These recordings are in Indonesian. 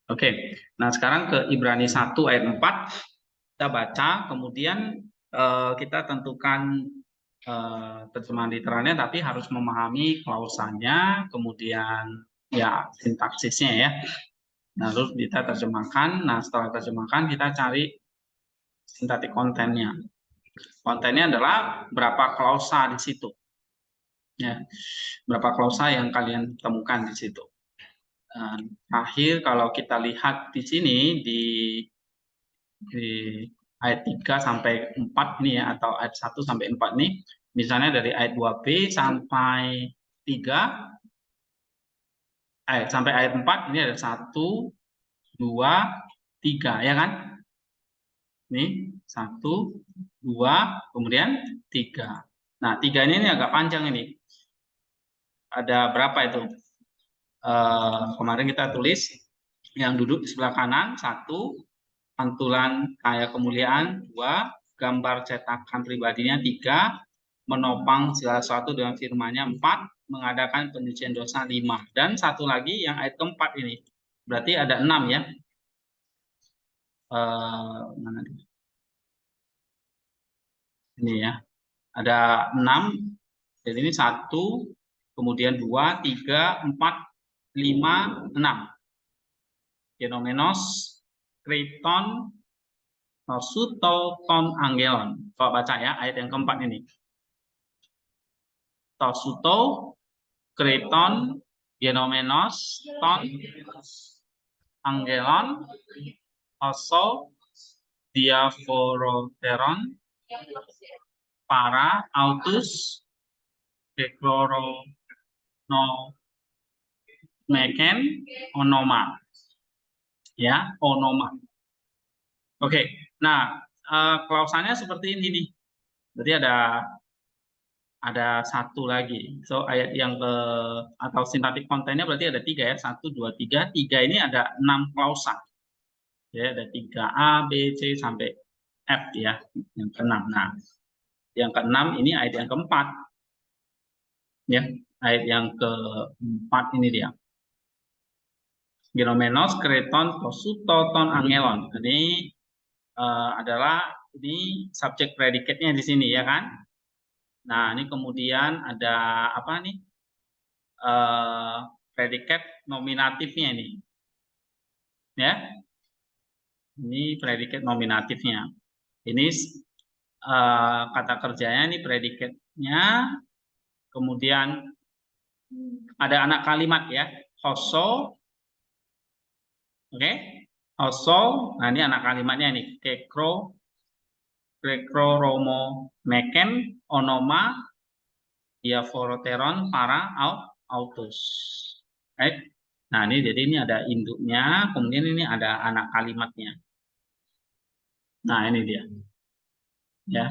Oke, nah sekarang ke Ibrani 1 ayat 4 kita baca, kemudian kita tentukan terjemahan literalnya, tapi harus memahami klausanya, kemudian ya sintaksisnya ya. Nah, lalu kita terjemahkan. Nah, setelah terjemahkan kita cari sintaktik kontennya. Kontennya adalah berapa klausa di situ. Ya, berapa klausa yang kalian temukan di situ. Terakhir kalau kita lihat di sini di ayat 3 sampai 4 nih ya, atau ayat 1 sampai 4 nih, misalnya dari ayat 2b sampai 3 sampai ayat 4 ini ada 1 2 3 ya kan? Ini 1 2 kemudian 3. Nah, 3 ini agak panjang ini. Ada berapa itu? Kemarin kita tulis yang duduk di sebelah kanan 1, pantulan kaya kemuliaan 2, gambar cetakan pribadinya 3, menopang segala sesuatu dengan firman-Nya 4, mengadakan penyucian dosa 5, dan satu lagi yang ayat keempat ini. Berarti ada 6 ya. Mana ini ya. Ada 6. Jadi ini 1, kemudian 2, 3, 4, 5, 6. Genomenos, kriton, tosuto, ton, angelon. Coba baca ya ayat yang keempat ini. Tosuto, kriton, genomenos, ton, angelon, oso, diaphoroteron, para, autus, dekloro, no, meken, onoma. Ya, onoma. Oke, nah klausanya seperti ini nih. Berarti ada satu lagi. So ayat yang ke atau sintaktik kontennya berarti ada 3 ya. 1, 2, 3. 3 ini ada 6 klausa. Ya, ada 3A, B, C sampai F ya. Yang ke-6. Nah, yang ke-6 ini ayat yang keempat. Ya, ayat yang keempat ini dia. Genomenos, kreton, tosuto, ton, angelon. Ini adalah ini subjek predikatnya di sini ya kan. Nah, ini kemudian ada apa nih? Predikat nominatifnya ini. Ya. Ini predikat nominatifnya. Ini kata kerjanya ini predikatnya. Kemudian ada anak kalimat ya. Hoso. Oke. Hoso. Nah, ini anak kalimatnya nih. Kekro, romo, meken, onoma, diaphoroteron, para, autus. Right? Nah, ini jadi ini ada induknya, kemudian ini ada anak kalimatnya. Nah, ini dia. Ya.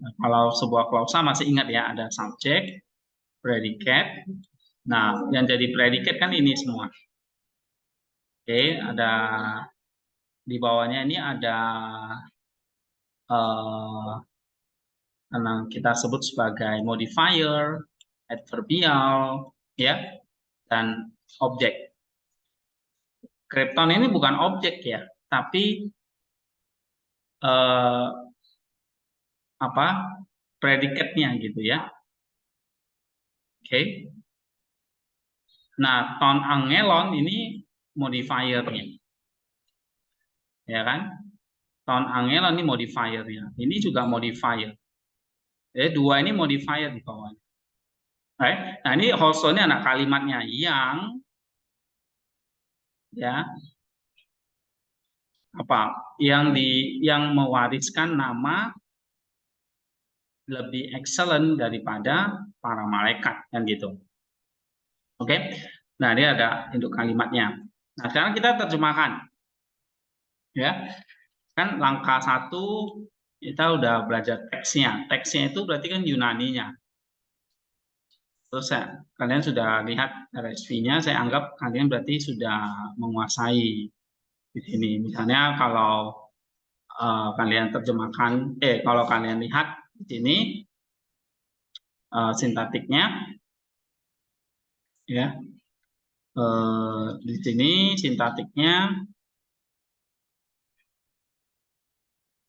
Nah, kalau sebuah klausa masih ingat ya, ada subjek, predikat. Nah, yang jadi predikat kan ini semua. Oke, ada di bawahnya ini ada yang kita sebut sebagai modifier, adverbial, ya, dan objek. Krypton ini bukan objek ya, tapi apa predikatnya gitu ya. Oke. Nah, ton angelon ini modifiernya, ya kan? Ton angelon ini modifiernya. Ini juga modifier. Dua ini modifier di bawahnya. Nah, ini hosto ini anak kalimatnya yang ya apa? Yang mewariskan nama lebih excellent daripada para malaikat kan gitu. Oke. Nah, ini ada induk kalimatnya. Nah, sekarang kita terjemahkan. Ya. Kan langkah 1 kita udah belajar teksnya. Teksnya itu berarti kan Yunaninya. Terus kalian sudah lihat RSV-nya, saya anggap kalian berarti sudah menguasai di sini. Misalnya kalau kalian terjemahkan, kalau kalian lihat di sini sintaktiknya, ya. Di sini sintaktiknya.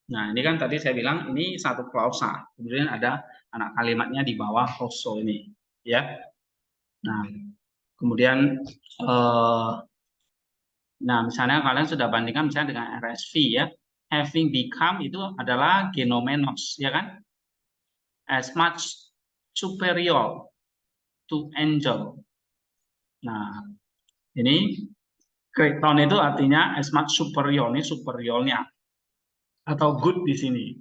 Nah, ini kan tadi saya bilang ini satu klausa. Kemudian ada anak kalimatnya di bawah also ini, ya. Nah, kemudian nah, misalnya kalian sudah bandingkan misalnya dengan RSV, ya. Having become itu adalah genomenos, ya kan? As much superior to angel. Nah, ini Kreton itu artinya as much superior, ini superiornya atau good di sini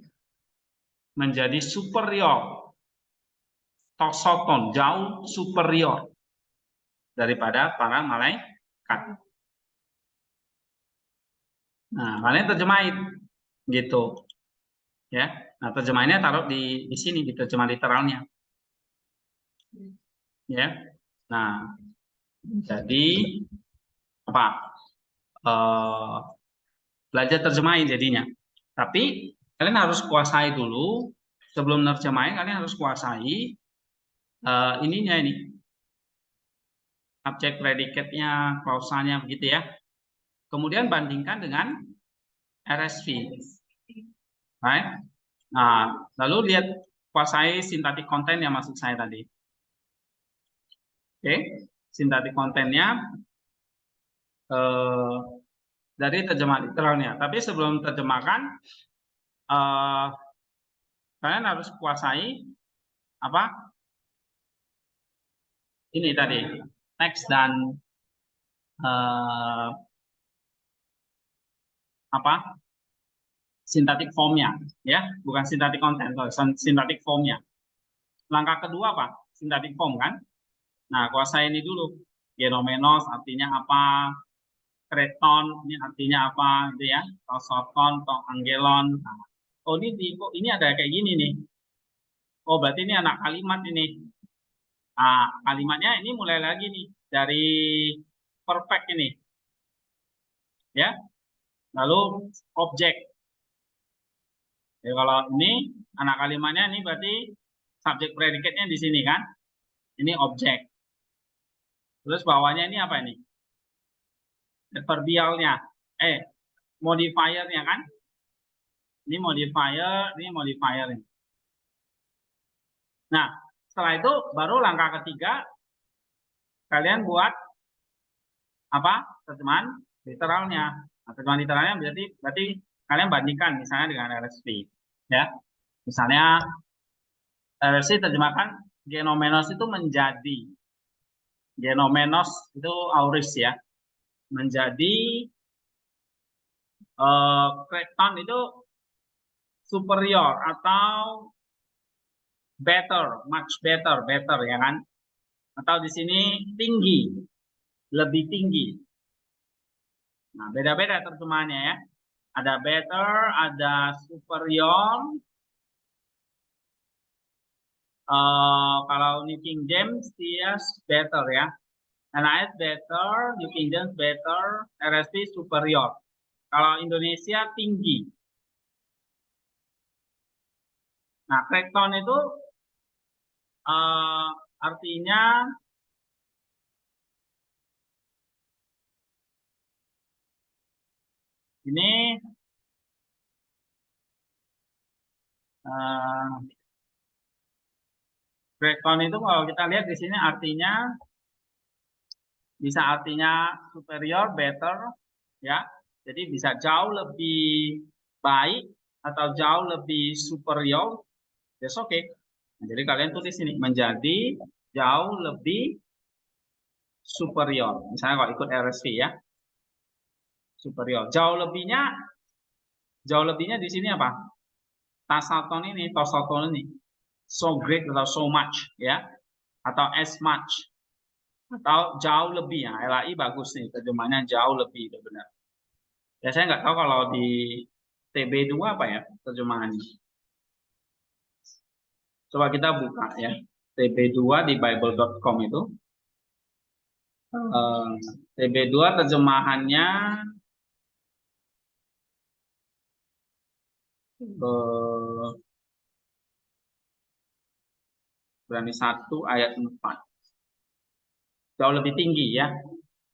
menjadi superior, tosoton jauh superior daripada para malaikat. Nah, kalian terjemahin gitu, ya. Nah, terjemahannya taruh di sini di terjemahan literalnya, ya. Nah, jadi apa? Eh, belajar terjemahin jadinya. Tapi kalian harus kuasai dulu sebelum nerjemahin. Kalian harus kuasai ininya ini subjek predikatnya, klausanya begitu ya. Kemudian bandingkan dengan RSV. Right? Nah, lalu lihat kuasai sintaktik konten yang maksud saya tadi. Oke, sintaktik kontennya eh, dari terjemahan literalnya. Tapi sebelum terjemahkan, eh, kalian harus kuasai apa? Ini tadi teks dan eh, apa? Sintaktik formnya, ya, bukan sintaktik konten, sintaktik formnya. Langkah kedua apa? Sintaktik form kan? Nah, kuasai ini dulu. Genomenos artinya apa? Kreton ini artinya apa? Gitu ya. Tosoton, angelon. Nah, oh ini ada kayak gini nih. Oh berarti ini anak kalimat ini. Nah, kalimatnya ini mulai lagi nih dari perfect ini, ya. Lalu objek. Ya, kalau ini anak kalimatnya ini berarti subjek predikatnya di sini kan. Ini objek. Terus bawahnya ini apa ini? Adverbialnya. Modifiernya kan. Ini modifier, ini modifier ini. Nah, setelah itu baru langkah ketiga kalian buat apa? Terjemahan literalnya. Nah, terjemahan literalnya berarti kalian bandingkan misalnya dengan RSV, ya. Misalnya RSV terjemahkan genomenos itu menjadi. Genomenos itu auris ya. Menjadi kreton itu superior atau better, much better, better ya kan? Atau di sini tinggi, lebih tinggi. Nah, beda-beda terjemahannya ya. Ada better, ada superior. Kalau New King James dia better ya. NAS better, New King James better, RSV superior. Kalau Indonesia tinggi. Nah, Crackdown itu artinya ini Crackdown itu kalau kita lihat di sini artinya bisa artinya superior, better, ya. Jadi bisa jauh lebih baik atau jauh lebih superior. That's okay. Nah, jadi kalian tulis ini menjadi jauh lebih superior. Misalnya kalau ikut RSV ya, superior. Jauh lebihnya di sini apa? Tosaton ini. So great atau so much ya, atau as much atau jauh lebih ya. LAI bagus nih terjemahnya jauh lebih itu benar. Ya saya nggak tahu kalau di TB2 apa ya terjemahannya. Coba kita buka ya. TB2 di bible.com itu. TB2 terjemahannya berani 1 ayat 4. jauh lebih tinggi ya.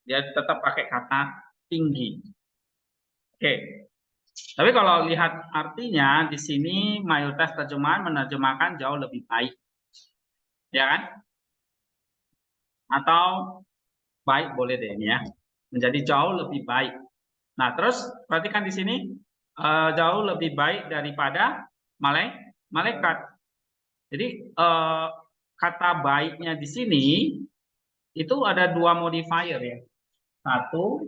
Dia tetap pakai kata tinggi. Oke. Tapi kalau lihat artinya di sini mayoritas terjemahan menerjemahkan jauh lebih baik. Ya kan? Atau baik boleh deh ini ya. Menjadi jauh lebih baik. Nah, terus perhatikan di sini jauh lebih baik daripada malaikat. Jadi kata baiknya di sini itu ada dua modifier ya. Satu,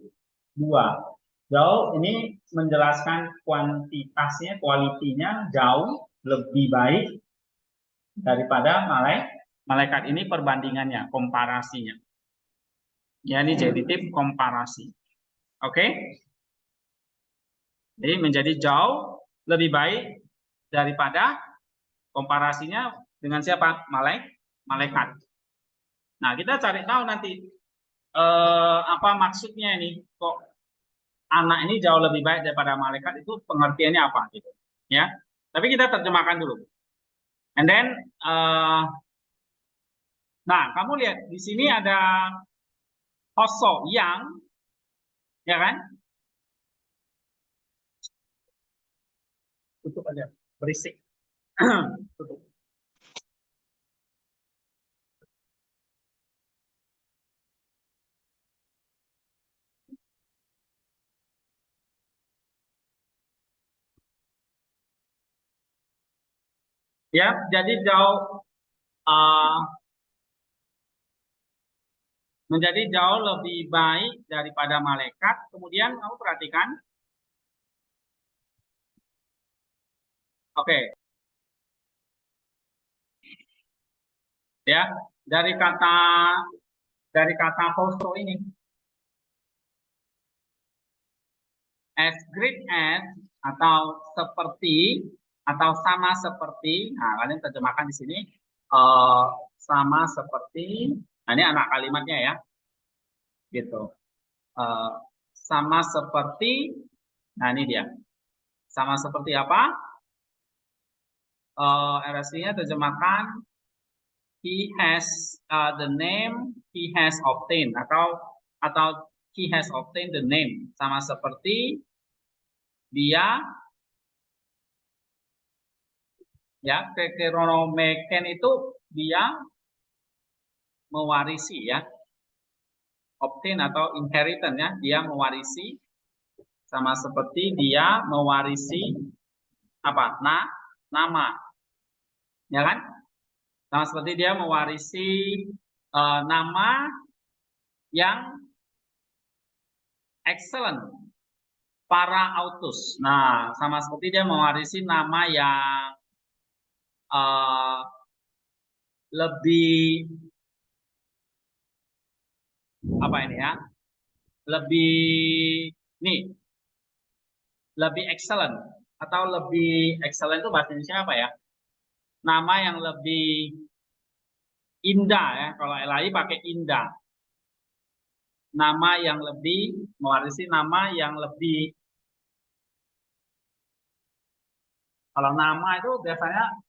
dua. Jauh ini menjelaskan kuantitasnya, kualitinya jauh lebih baik daripada malaikat. Ini perbandingannya, komparasinya. Ya, ini genitif komparasi. Oke? Jadi menjadi jauh lebih baik daripada komparasinya dengan siapa? Malaikat. Nah, kita cari tahu nanti apa maksudnya ini. Kok anak ini jauh lebih baik daripada malaikat, itu pengertiannya apa gitu. Ya. Tapi kita terjemahkan dulu. And then nah, kamu lihat di sini ada hoso yang, ya kan? Tutup aja, berisik. Tutup. Ya, jadi jauh menjadi jauh lebih baik daripada malaikat. Kemudian kamu perhatikan, oke, ya dari kata hoso ini, as great as atau seperti atau sama seperti. Nah, kalian terjemahkan di sini sama seperti. Nah, ini anak kalimatnya ya, gitu. Eh, sama seperti. Nah, ini dia. Sama seperti apa? RSV-nya terjemahkan he has the name he has obtained, atau he has obtained the name, sama seperti dia, ya, kekeronomeken itu dia mewarisi ya, obtain atau inheritance ya, dia mewarisi, sama seperti dia mewarisi apa? Nama, ya kan? Sama seperti dia mewarisi nama yang excellent, para autus. Nah, sama seperti dia mewarisi nama yang lebih apa ini ya? Lebih nih, lebih excellent, atau lebih excellent itu bahasa Indonesia apa ya? Nama yang lebih indah ya. Kalau LAI pakai indah. Nama yang lebih mewarisi nama yang lebih. Kalau nama itu biasanya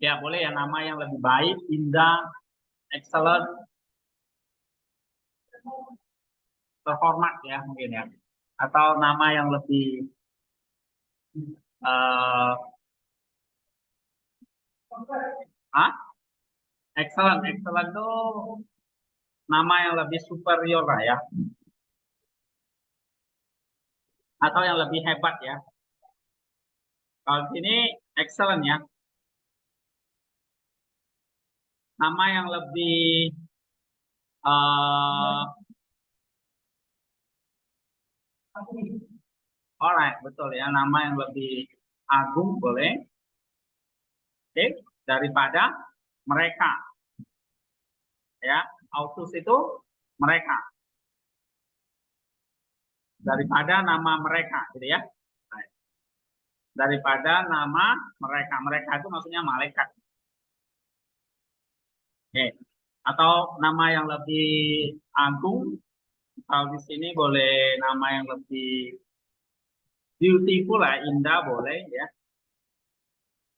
ya boleh ya, nama yang lebih baik, indah, excellent, terhormat ya mungkin ya. Atau nama yang lebih uh, excellent, excellent itu nama yang lebih superior lah ya. Atau yang lebih hebat ya. Kalau ini excellent ya. Nama yang lebih alright, betul ya, nama yang lebih agung boleh. Oke, daripada mereka. Ya, autus itu mereka. Daripada nama mereka, gitu ya. Daripada nama mereka. Mereka itu maksudnya malaikat. Oke. Atau nama yang lebih agung. Kalau di sini boleh nama yang lebih beautiful lah, indah boleh ya.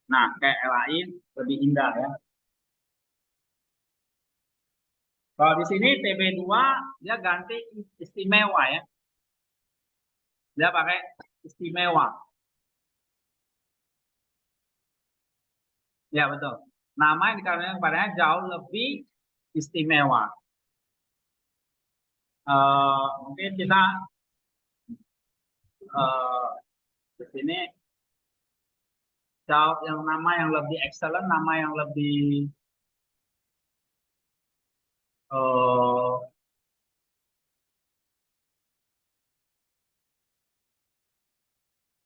Nah, kayak lain lebih indah ya. Kalau di sini TB2 dia ganti istimewa ya. Dia pakai istimewa. Ya betul. Nama yang dikarenakan kepadanya jauh lebih istimewa. Mungkin kita di sini jauh yang nama yang lebih excellent, nama yang uh,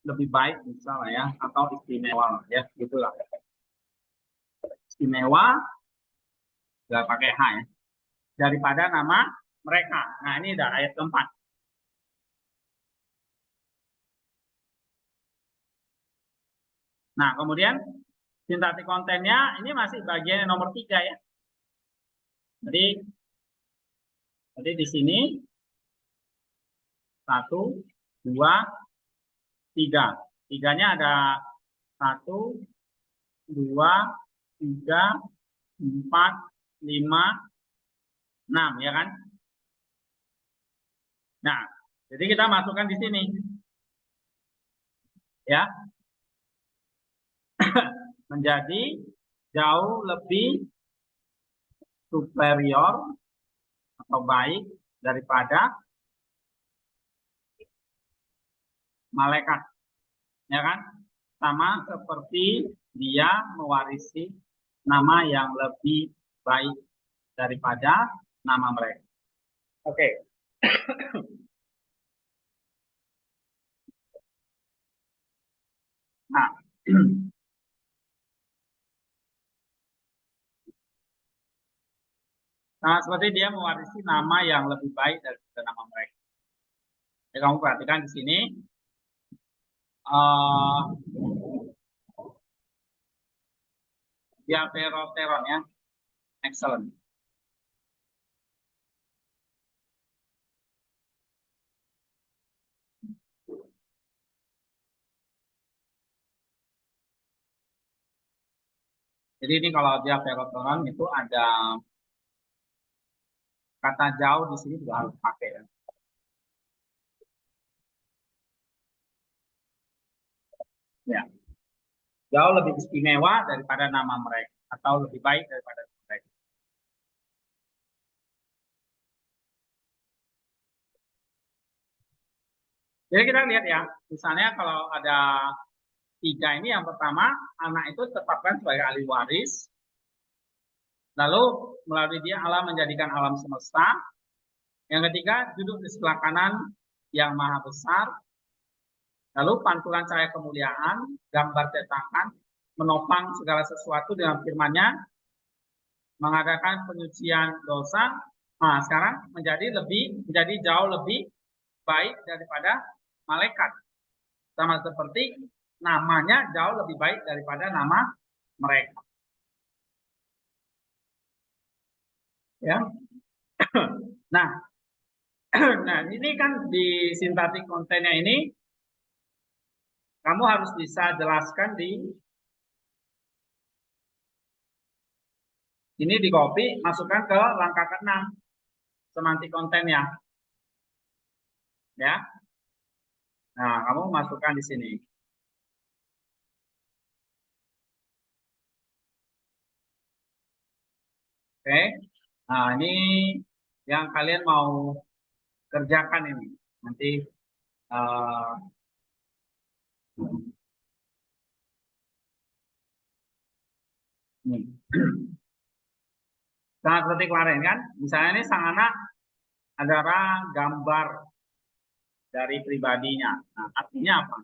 lebih baik misalnya ya, atau istimewa ya, gitulah. Istimewa nggak pakai H ya, daripada nama mereka. Nah ini udah ayat keempat. Nah kemudian sintaktik kontennya ini masih bagian yang nomor 3 ya. Jadi di sini 1, 2, 3. Tiganya ada 1, 2, 3, 4, 5, 6 ya kan? Nah, jadi kita masukkan di sini. Ya. Menjadi jauh lebih superior atau baik daripada malaikat. Ya kan? Sama seperti dia mewarisi nama yang lebih baik daripada nama mereka. Oke. Nah, nah, seperti dia mewarisi nama yang lebih baik daripada nama mereka. Jadi kamu perhatikan di sini. Diaperoteron ya. Excellent. Jadi ini kalau diaperoteron itu ada kata jauh di sini juga harus pakai ya. Ya. Jauh lebih istimewa daripada nama mereka atau lebih baik daripada mereka. Jadi kita lihat ya, misalnya kalau ada 3 ini, yang pertama anak itu tetapkan sebagai ahli waris, lalu melalui dia Allah menjadikan alam semesta. Yang ketiga duduk di sebelah kanan yang maha besar, lalu pantulan cahaya kemuliaan, gambar cetakan, menopang segala sesuatu dengan firman-Nya, mengadakan penyucian dosa. Nah, sekarang menjadi jauh lebih baik daripada malaikat. Sama seperti namanya jauh lebih baik daripada nama mereka. Ya. Nah, nah ini kan di sintaktik kontennya ini kamu harus bisa jelaskan ini di copy, masukkan ke langkah ke-6 semantik kontennya. Ya. Nah, kamu masukkan di sini. Oke. Nah, ini yang kalian mau kerjakan ini. Nanti nih. Sangat seperti kemarin kan, misalnya ini sang anak adalah gambar dari pribadinya. Nah, artinya apa?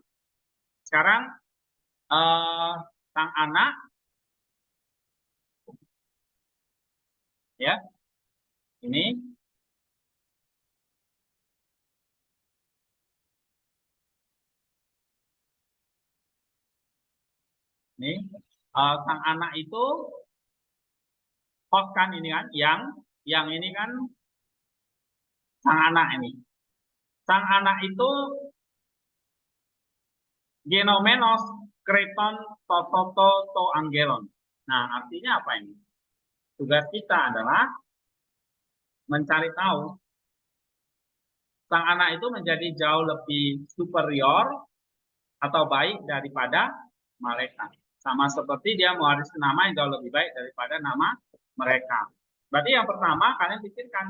Sekarang sang anak ya ini sang anak itu host kan ini kan, yang ini kan sang anak ini. Sang anak itu genomenos kreton tototo to angelon. Nah, artinya apa ini? Tugas kita adalah mencari tahu. Sang anak itu menjadi jauh lebih superior atau baik daripada malaikat. Sama seperti dia mewarisi nama yang jauh lebih baik daripada nama mereka. Berarti yang pertama kalian pikirkan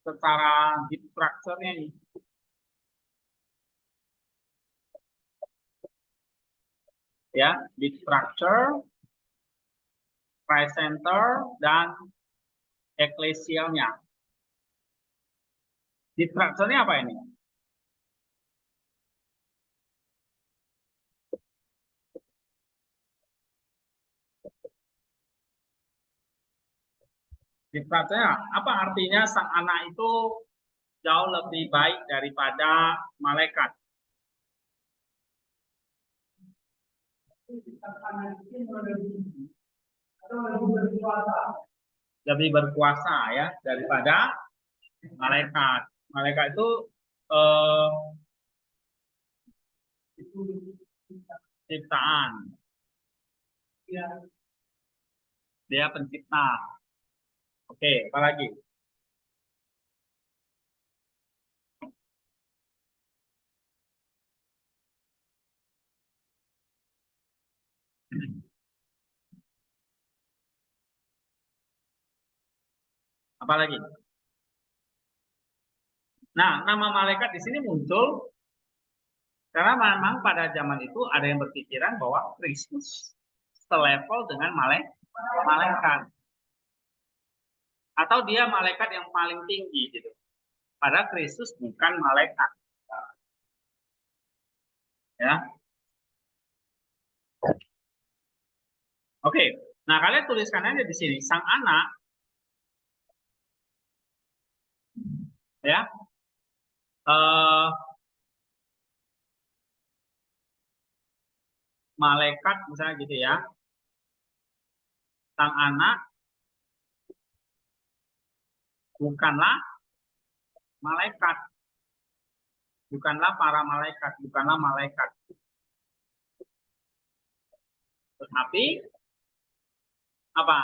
secara deep structure-nya ini. Ya, deep structure, Christ center, dan eklesialnya. Deep structure-nya apa ini? Deep structure-nya apa artinya sang anak itu jauh lebih baik daripada malaikat? Lebih berkuasa ya daripada malaikat. Malaikat itu eh, ciptaan. Dia pencipta. Oke, apa lagi? Apa lagi? Nah, nama malaikat di sini muncul karena memang pada zaman itu ada yang berpikiran bahwa Kristus selevel dengan malaikat. Atau dia malaikat yang paling tinggi gitu. Padahal Kristus bukan malaikat. Ya. Oke. Nah, kalian tuliskan aja di sini sang anak ya. Malaikat misalnya gitu ya. Sang anak bukanlah malaikat. Bukanlah para malaikat, bukanlah malaikat. Tetapi apa?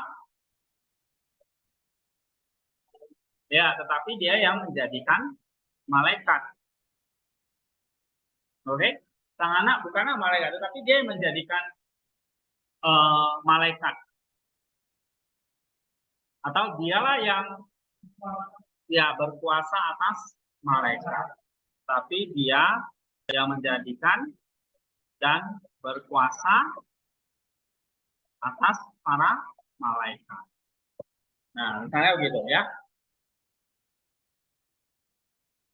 Ya, tetapi dia yang menjadikan malaikat. Oke? Sang anak bukanlah malaikat, tetapi dia yang menjadikan malaikat. Atau dialah yang ya berkuasa atas malaikat. Tapi dia yang menjadikan dan berkuasa atas para malaikat. Nah, misalnya begitu ya.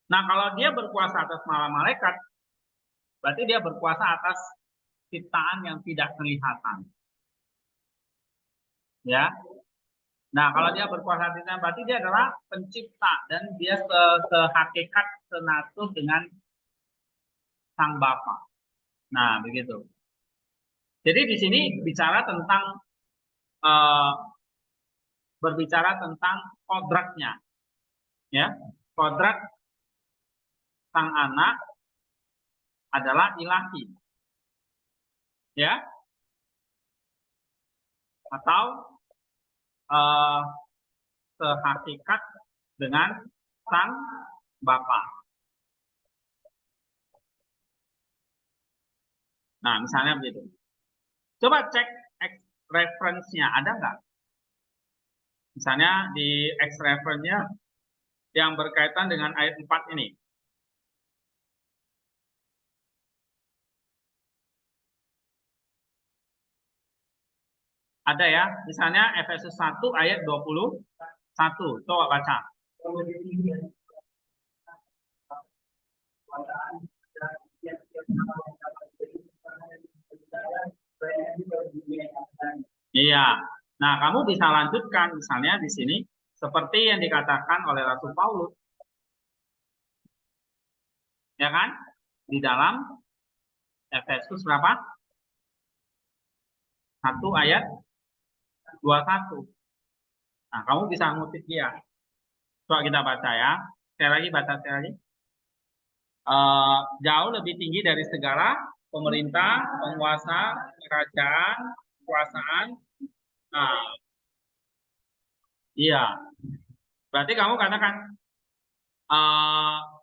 Nah, kalau dia berkuasa atas malaikat, berarti dia berkuasa atas ciptaan yang tidak kelihatan. Ya. Nah, kalau dia berkuasa atas ciptaan, berarti dia adalah pencipta dan dia sehakikat senatus dengan sang Bapa. Nah, begitu. Jadi di sini bicara tentang berbicara tentang kodratnya, ya. Kodrat sang anak adalah ilahi, ya, atau sehakikat dengan sang Bapa. Nah, misalnya begitu. Coba cek referensinya ada nggak? Misalnya di X reference-nya yang berkaitan dengan ayat 4 ini. Ada ya, misalnya Efesus 1 ayat 21. Coba baca. Iya. Nah, kamu bisa lanjutkan misalnya di sini seperti yang dikatakan oleh Rasul Paulus. Ya kan? Di dalam Efesus berapa? 1 ayat 21. Nah, kamu bisa ngutip dia. Coba kita baca ya. Sekali lagi baca sekali lagi. Jauh lebih tinggi dari segala pemerintah, penguasa, kerajaan, kekuasaan. Nah, Iya. Berarti kamu katakan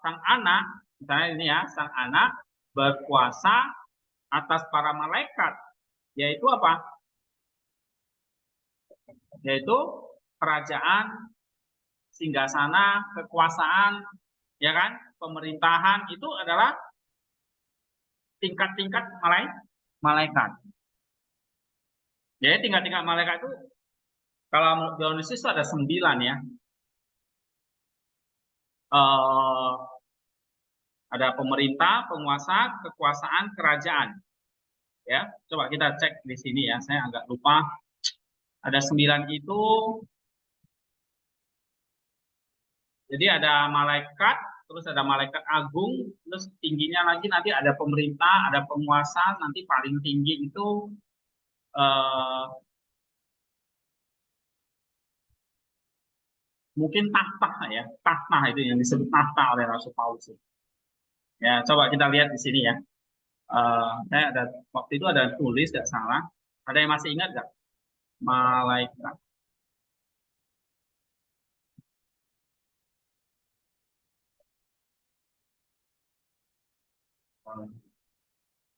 sang anak, misalnya ini ya, sang anak berkuasa atas para malaikat, yaitu apa? Yaitu kerajaan, singgasana, kekuasaan, ya kan? Pemerintahan itu adalah tingkat-tingkat malaikat. Jadi tingkat-tingkat malaikat itu kalau Dionysius itu ada 9 ya. Eh, ada pemerintah, penguasa, kekuasaan, kerajaan. Ya, coba kita cek di sini ya. Saya agak lupa. Ada 9 itu. Jadi ada malaikat, terus ada malaikat agung, terus tingginya lagi nanti ada pemerintah, ada penguasa, nanti paling tinggi itu eh, mungkin tahta ya, tahta itu yang disebut tahta oleh Rasul Paulus. Ya, coba kita lihat di sini ya. Saya ada waktu itu ada tulis, tidak salah. Ada yang masih ingat nggak? Malaikat.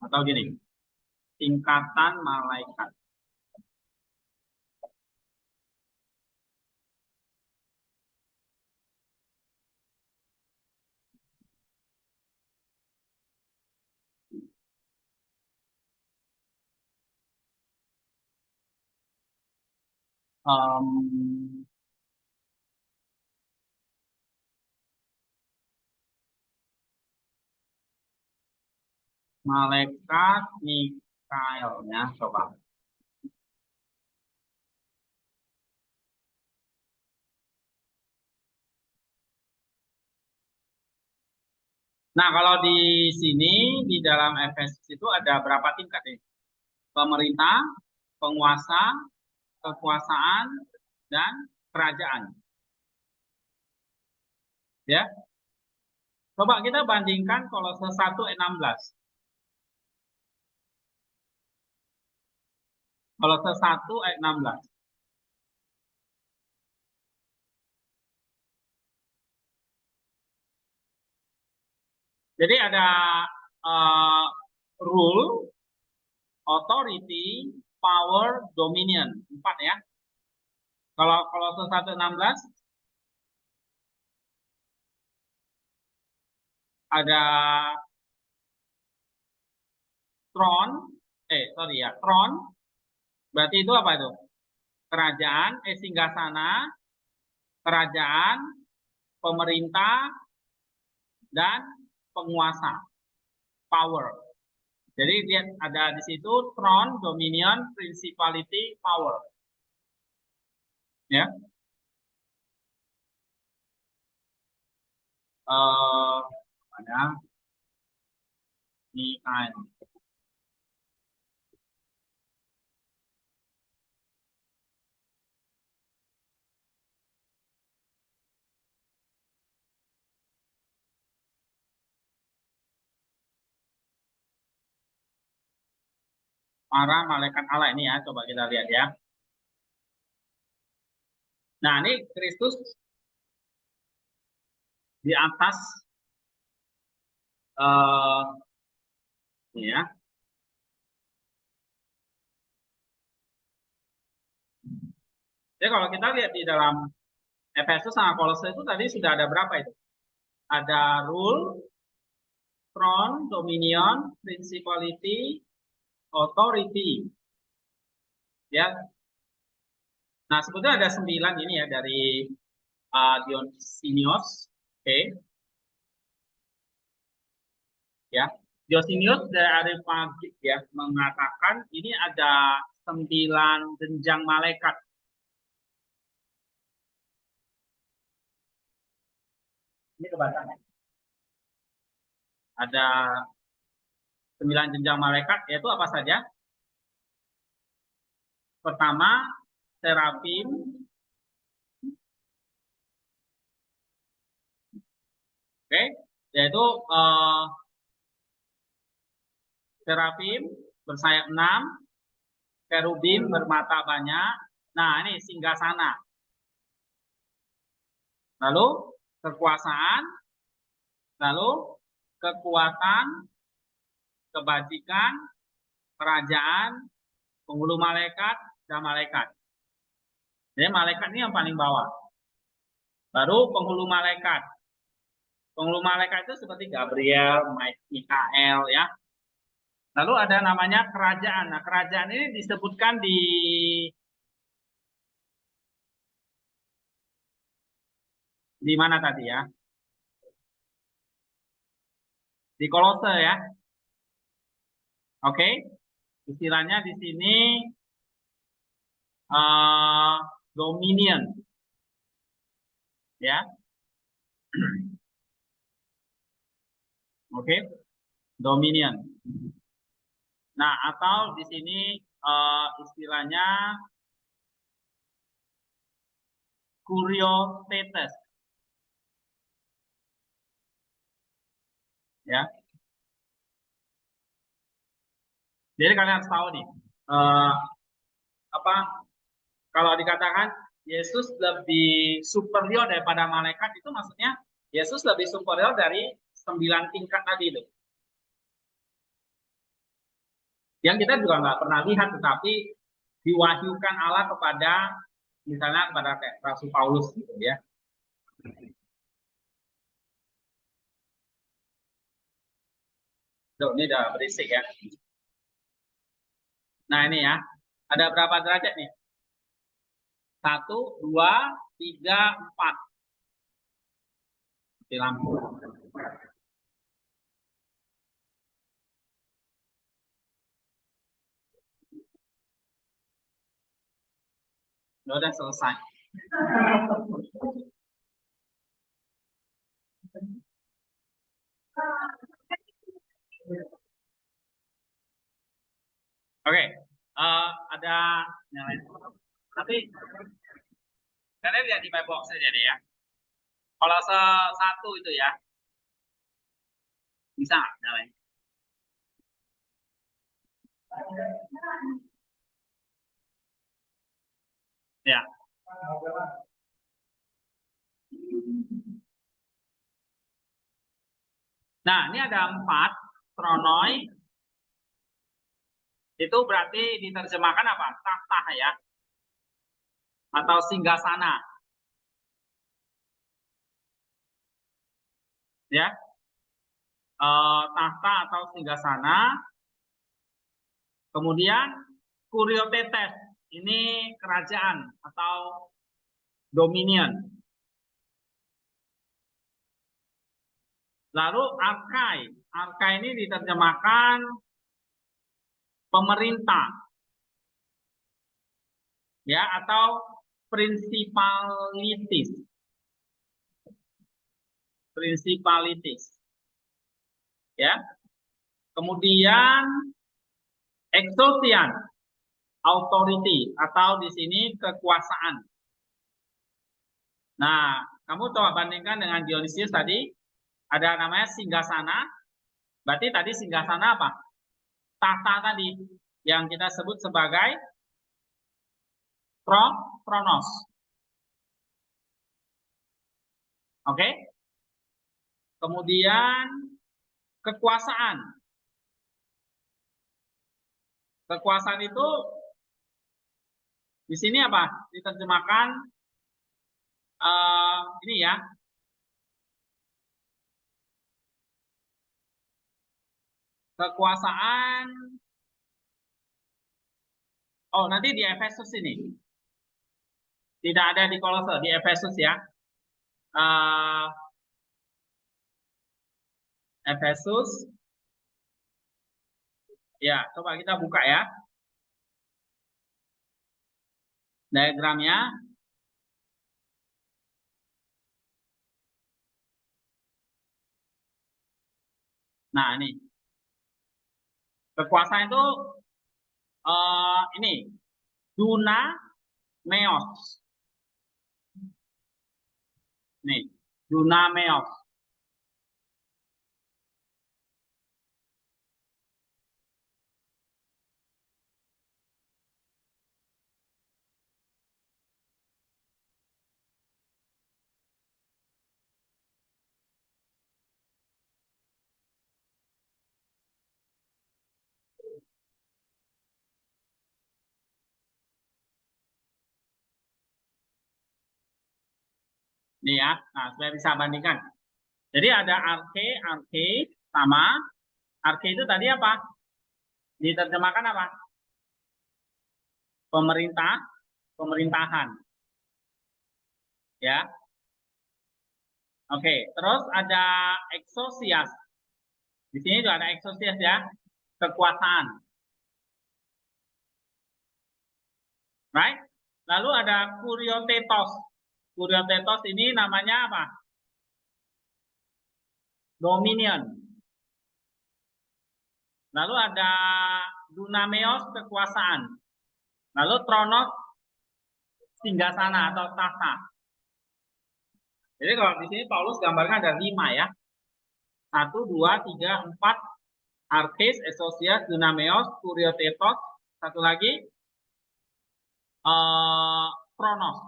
Atau gini, tingkatan malaikat. Em, Malaikat Mikael ya, coba. Nah, kalau di sini di dalam Efesus itu ada berapa tingkat nih? Pemerintah, penguasa, kekuasaan, dan kerajaan. Ya, coba kita bandingkan Kolose 1:16. Kolose 1:16. Jadi ada uh, rule, authority, power, dominion. 4 ya. Kalau Kolose 1:16 ada throne, sorry ya, throne, berarti itu apa itu? Kerajaan, singgasana, kerajaan, pemerintah, dan penguasa, power. Jadi dia ada di situ throne, dominion, principality, power. Ya, ada di para malaikat Allah ini ya, coba kita lihat ya. Nah, ini Kristus di atas ini ya. Jadi kalau kita lihat di dalam Efesus sama Kolose itu tadi sudah ada berapa itu? Ada rule, throne, dominion, principality, authority. Ya. Nah, sebetulnya ada 9 ini ya dari Dionysius. Oke, ya. Dionysius dari Areopagite ya mengatakan ini ada 9 jenjang malaikat. Ini kebacaannya. Ada 9 jenjang malaikat, yaitu apa saja? Pertama, serafim, oke, yaitu uh, serafim bersayap 6, kerubim bermata banyak. Nah, ini singgasana. lalu kekuasaan, lalu kekuatan, kebajikan, kerajaan, penghulu malaikat, dan malaikat. Jadi malaikat ini yang paling bawah. Baru penghulu malaikat. Penghulu malaikat itu seperti Gabriel, Mikael ya. Lalu ada namanya kerajaan. Nah, kerajaan ini disebutkan di mana tadi ya? Di Kolose ya. Oke. Istilahnya di sini dominion ya. Oke. Dominion. Nah, atau di sini istilahnya kuriotetes ya. Jadi kalian harus tahu nih apa kalau dikatakan Yesus lebih superior daripada malaikat itu maksudnya Yesus lebih superior dari 9 tingkat tadi itu. Yang kita juga nggak pernah lihat tetapi diwahyukan Allah kepada misalnya kepada kayak Rasul Paulus gitu ya. Tuh, ini udah berisik ya. Nah ini ya, ada berapa derajat nih? 1, 2, 3, 4. Di lampu. Udah selesai. Oke, ada yang lain. Tapi kalian lihat di my box saja deh ya. Kalau satu itu ya, bisa nggak nyalain? Ya. Nah, ini ada 4 tronoi. Itu berarti diterjemahkan apa? Tahta ya, atau singgasana. Ya, tahta atau singgasana. Kemudian kuriotetes, ini kerajaan atau dominion. Lalu arkai, arkai ini diterjemahkan pemerintah, ya, atau principalities, principalities, ya. Kemudian exousian, authority, atau di sini kekuasaan. Nah, kamu coba bandingkan dengan Dionysius tadi, ada namanya singgasana. Berarti tadi singgasana apa? Tahta tadi yang kita sebut sebagai Kronos. Oke? Kemudian kekuasaan. Kekuasaan itu di sini apa? Diterjemahkan ini ya. Kekuasaan. Oh, nanti di Efesus ini. Tidak ada di Kolose, di Efesus ya. Efesus. Ya, coba kita buka ya. Diagramnya. Nah, ini. Kekuasaan itu ini. Duna Meos. Nih, Duna Meos. Nih ya, nah supaya bisa bandingkan. Jadi ada arke sama arke itu tadi apa? Diterjemahkan apa? Pemerintah, pemerintahan. Ya, oke. Terus ada exousias. Di sini juga ada exousias ya, kekuasaan. Right? Lalu ada kuriotetos. Kuriotetos ini namanya apa? Dominion. Lalu ada dunameos, kekuasaan. Lalu tronos, singgasana atau tahta. Jadi kalau di sini Paulus gambarkan ada 5 ya. 1, 2, 3, 4. Arches, exousias, dunameos, kuriotetos. Satu lagi, Kronos.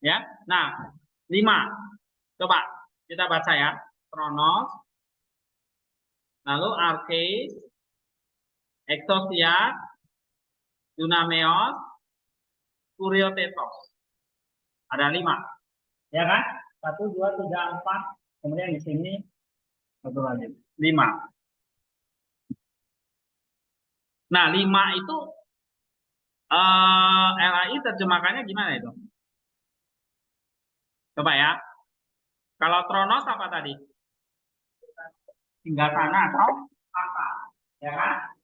Ya, nah 5. Coba kita baca ya. Kronos, lalu Arches, exousias, dunameos, kuriotetos. Ada 5, ya kan? 1, 2, 3, 4. Kemudian di sini satu lagi 5. Nah 5 itu LAI terjemahkannya gimana itu? Coba ya. Kalau Tronos apa tadi? Singgasana atau apa? Ya kan?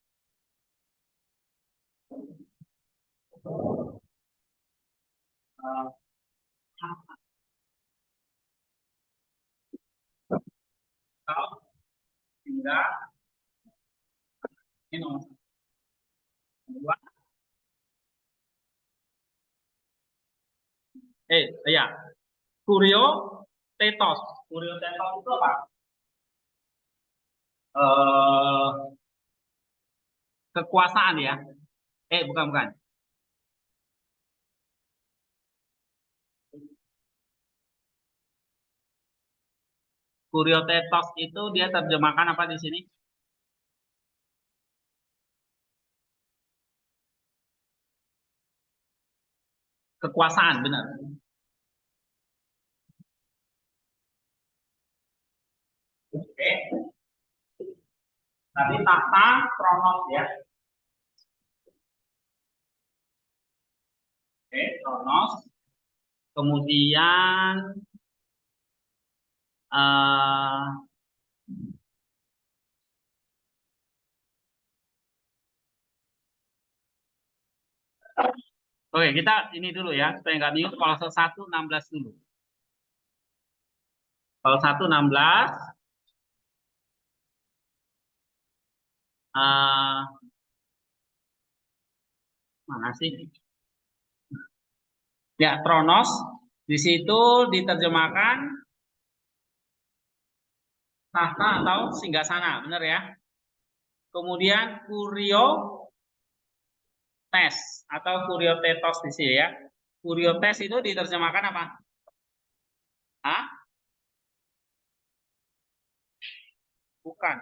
Kalau hingga ini nomor 2. Ya. Kurio tetos. Kurio tetos itu apa? Kekuasaan ya. Bukan. Kuriotetos itu dia terjemahkan apa di sini? Kekuasaan, benar. Oke. Tapi tahta Kronos ya. Oke, Kronos. Kemudian oke, kita ini dulu ya, supaya nggak bingung. Kalau 1:16 dulu. Kalau 1:16, mana sih? Ya, Tronos. Di situ diterjemahkan tahta atau singgasana, benar ya? Kemudian kurio tes atau kuriotetos di sini ya. Kuriotes itu diterjemahkan apa? Hah? Bukan.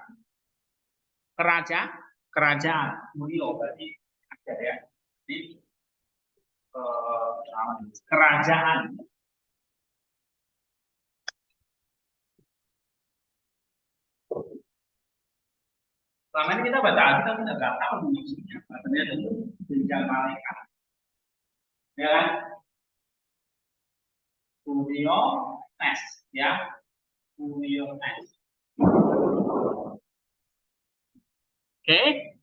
Kerajaan. Kurio berarti ada ya. Jadi kerajaan. Selama ini kita baca kita nggak tahu maksudnya apa. Ternyata itu jenjang malaikat. Ya kan? Kurio tes ya. Kurio tes. Oke.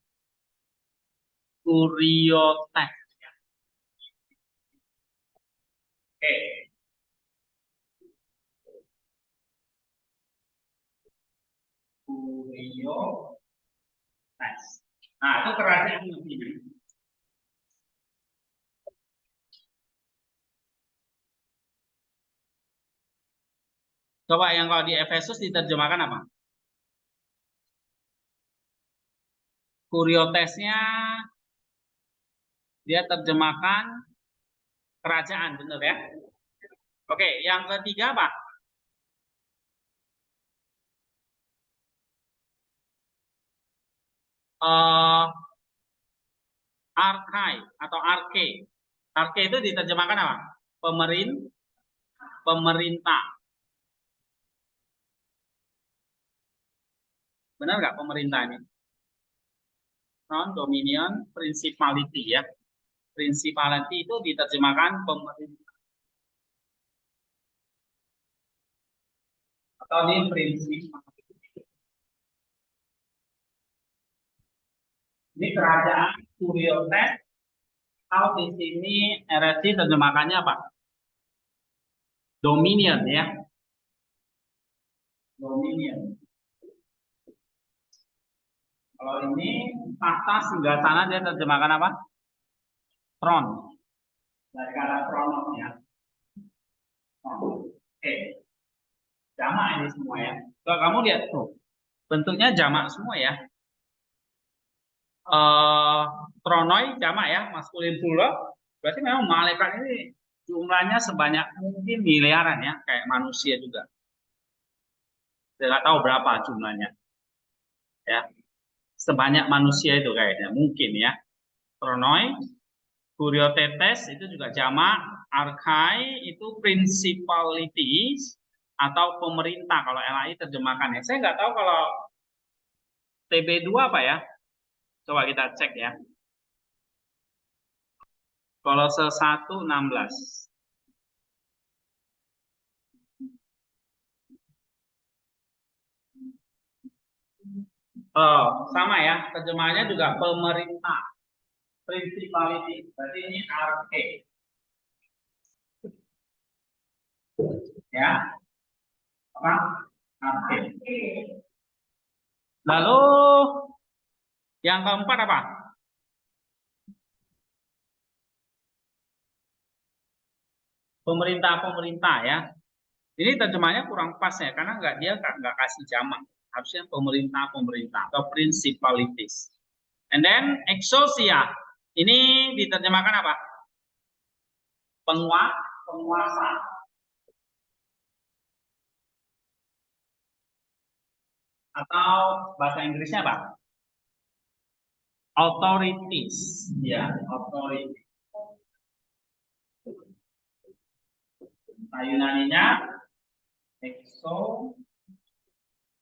Kuriotes. Oke. Kuriotes. Nah, itu kerajaan nantinya. Coba yang kalau di Efesus diterjemahkan apa? Kuriotesnya dia terjemahkan kerajaan, benar ya? Oke, yang ketiga apa? Uh, Arkai atau arke. Arke itu diterjemahkan apa? Pemerintah. Benar nggak pemerintah ini? Non dominion principality ya. Principality itu diterjemahkan pemerintah. Atau ini prinsip. Ini kerajaan Kuriotes. Atau di sini RSI terjemahkannya apa? Dominion ya. Dominion. Kalau ini tahta singgasana dia terjemahkan apa? Tron. Dari kata tronos ya. Oke. Jamak ini semua ya. Kalau kamu lihat tuh, bentuknya jamak semua ya. Tronoi jamak ya, maskulin plural. Berarti memang malaikat ini jumlahnya sebanyak mungkin miliaran ya, kayak manusia juga. Saya nggak tahu berapa jumlahnya. Ya, sebanyak manusia itu kayaknya mungkin ya. Tronoi, Kuriotetes itu juga jamak, Archai itu principalities atau pemerintah kalau LAI terjemahkan ya. Saya nggak tahu kalau TB2 apa ya. Coba kita cek ya. Kolose 1:16. Oh, sama ya. Terjemahannya juga pemerintah. Principality. Berarti ini arche. Ya. Apa? Arche. Lalu yang keempat apa? Pemerintah-pemerintah ya. Ini terjemahnya kurang pas ya, karena dia nggak kasih jamak. Harusnya pemerintah-pemerintah atau principalities. And then exousia. Ini diterjemahkan apa? Penguasa. Atau bahasa Inggrisnya apa? Authorities. Ya, authority. Nah, Yunaninya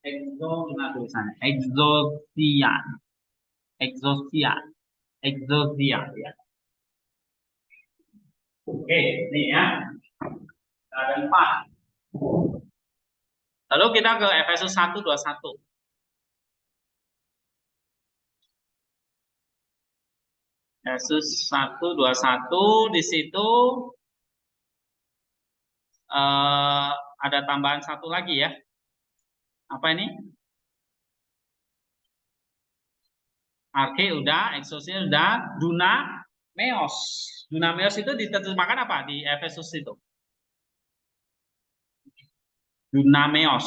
gimana tulisannya? Exosia ya. Oke, ini ya. Ada 4. Lalu kita ke Efesus 1:21. Efesus 1:21 di situ ada tambahan satu lagi ya. Apa ini? Arche udah, exousia udah, dunameos. Dunameos itu diterjemahkan apa di Efesus itu? Dunameos.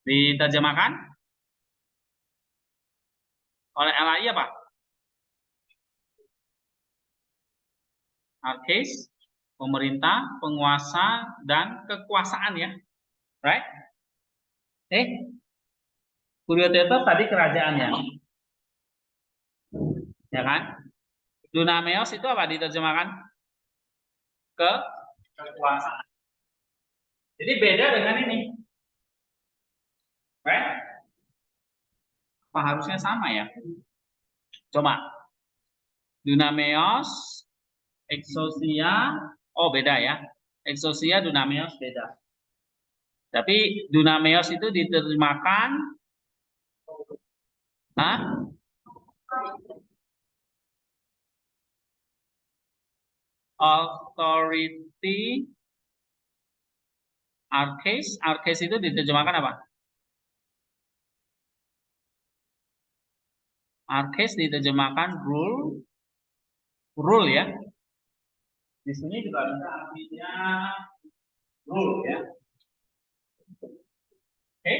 Diterjemahkan oleh LAI apa? Arches, pemerintah, penguasa, dan kekuasaan ya. Right? Kuriotetes tadi kerajaannya. Ya kan? Dunameos itu apa diterjemahkan? Kekuasaan. Jadi beda dengan ini. Right? Apa harusnya sama ya? Coba. Dunameos, exousia, oh beda ya. Exousia, dunameos beda. Tapi dunameos itu diterjemahkan authority. Arches itu diterjemahkan apa? Arches diterjemahkan rule ya. Di sini juga bisa artinya rule ya. Oke.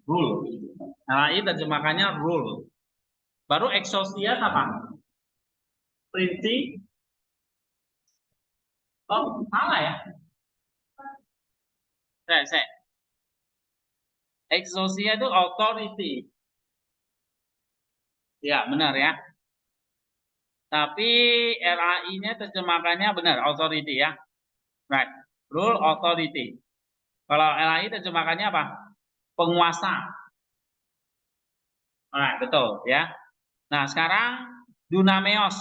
Rule. Nah, ini terjemahannya rule. Baru exousia apa? Prinsip. Oh, salah ya. Saya. Exousia itu authority. Ya, benar ya. Tapi RAI-nya terjemahkannya benar, authority ya. Right. Rule authority. Kalau RAI terjemahkannya apa? Penguasa. Alright, betul ya. Nah, sekarang dunameos.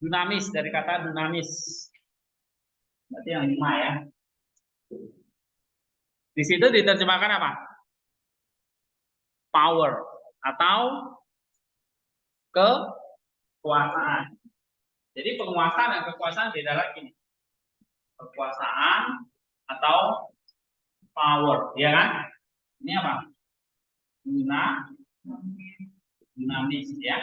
Dunamis dari kata dunamis. Berarti yang 5 ya. Di situ diterjemahkan apa? Power atau kekuasaan. Jadi penguasa dan kekuasaan beda lagi nih. Kekuasaan atau power, ya kan? Ini apa? Dunamis ya.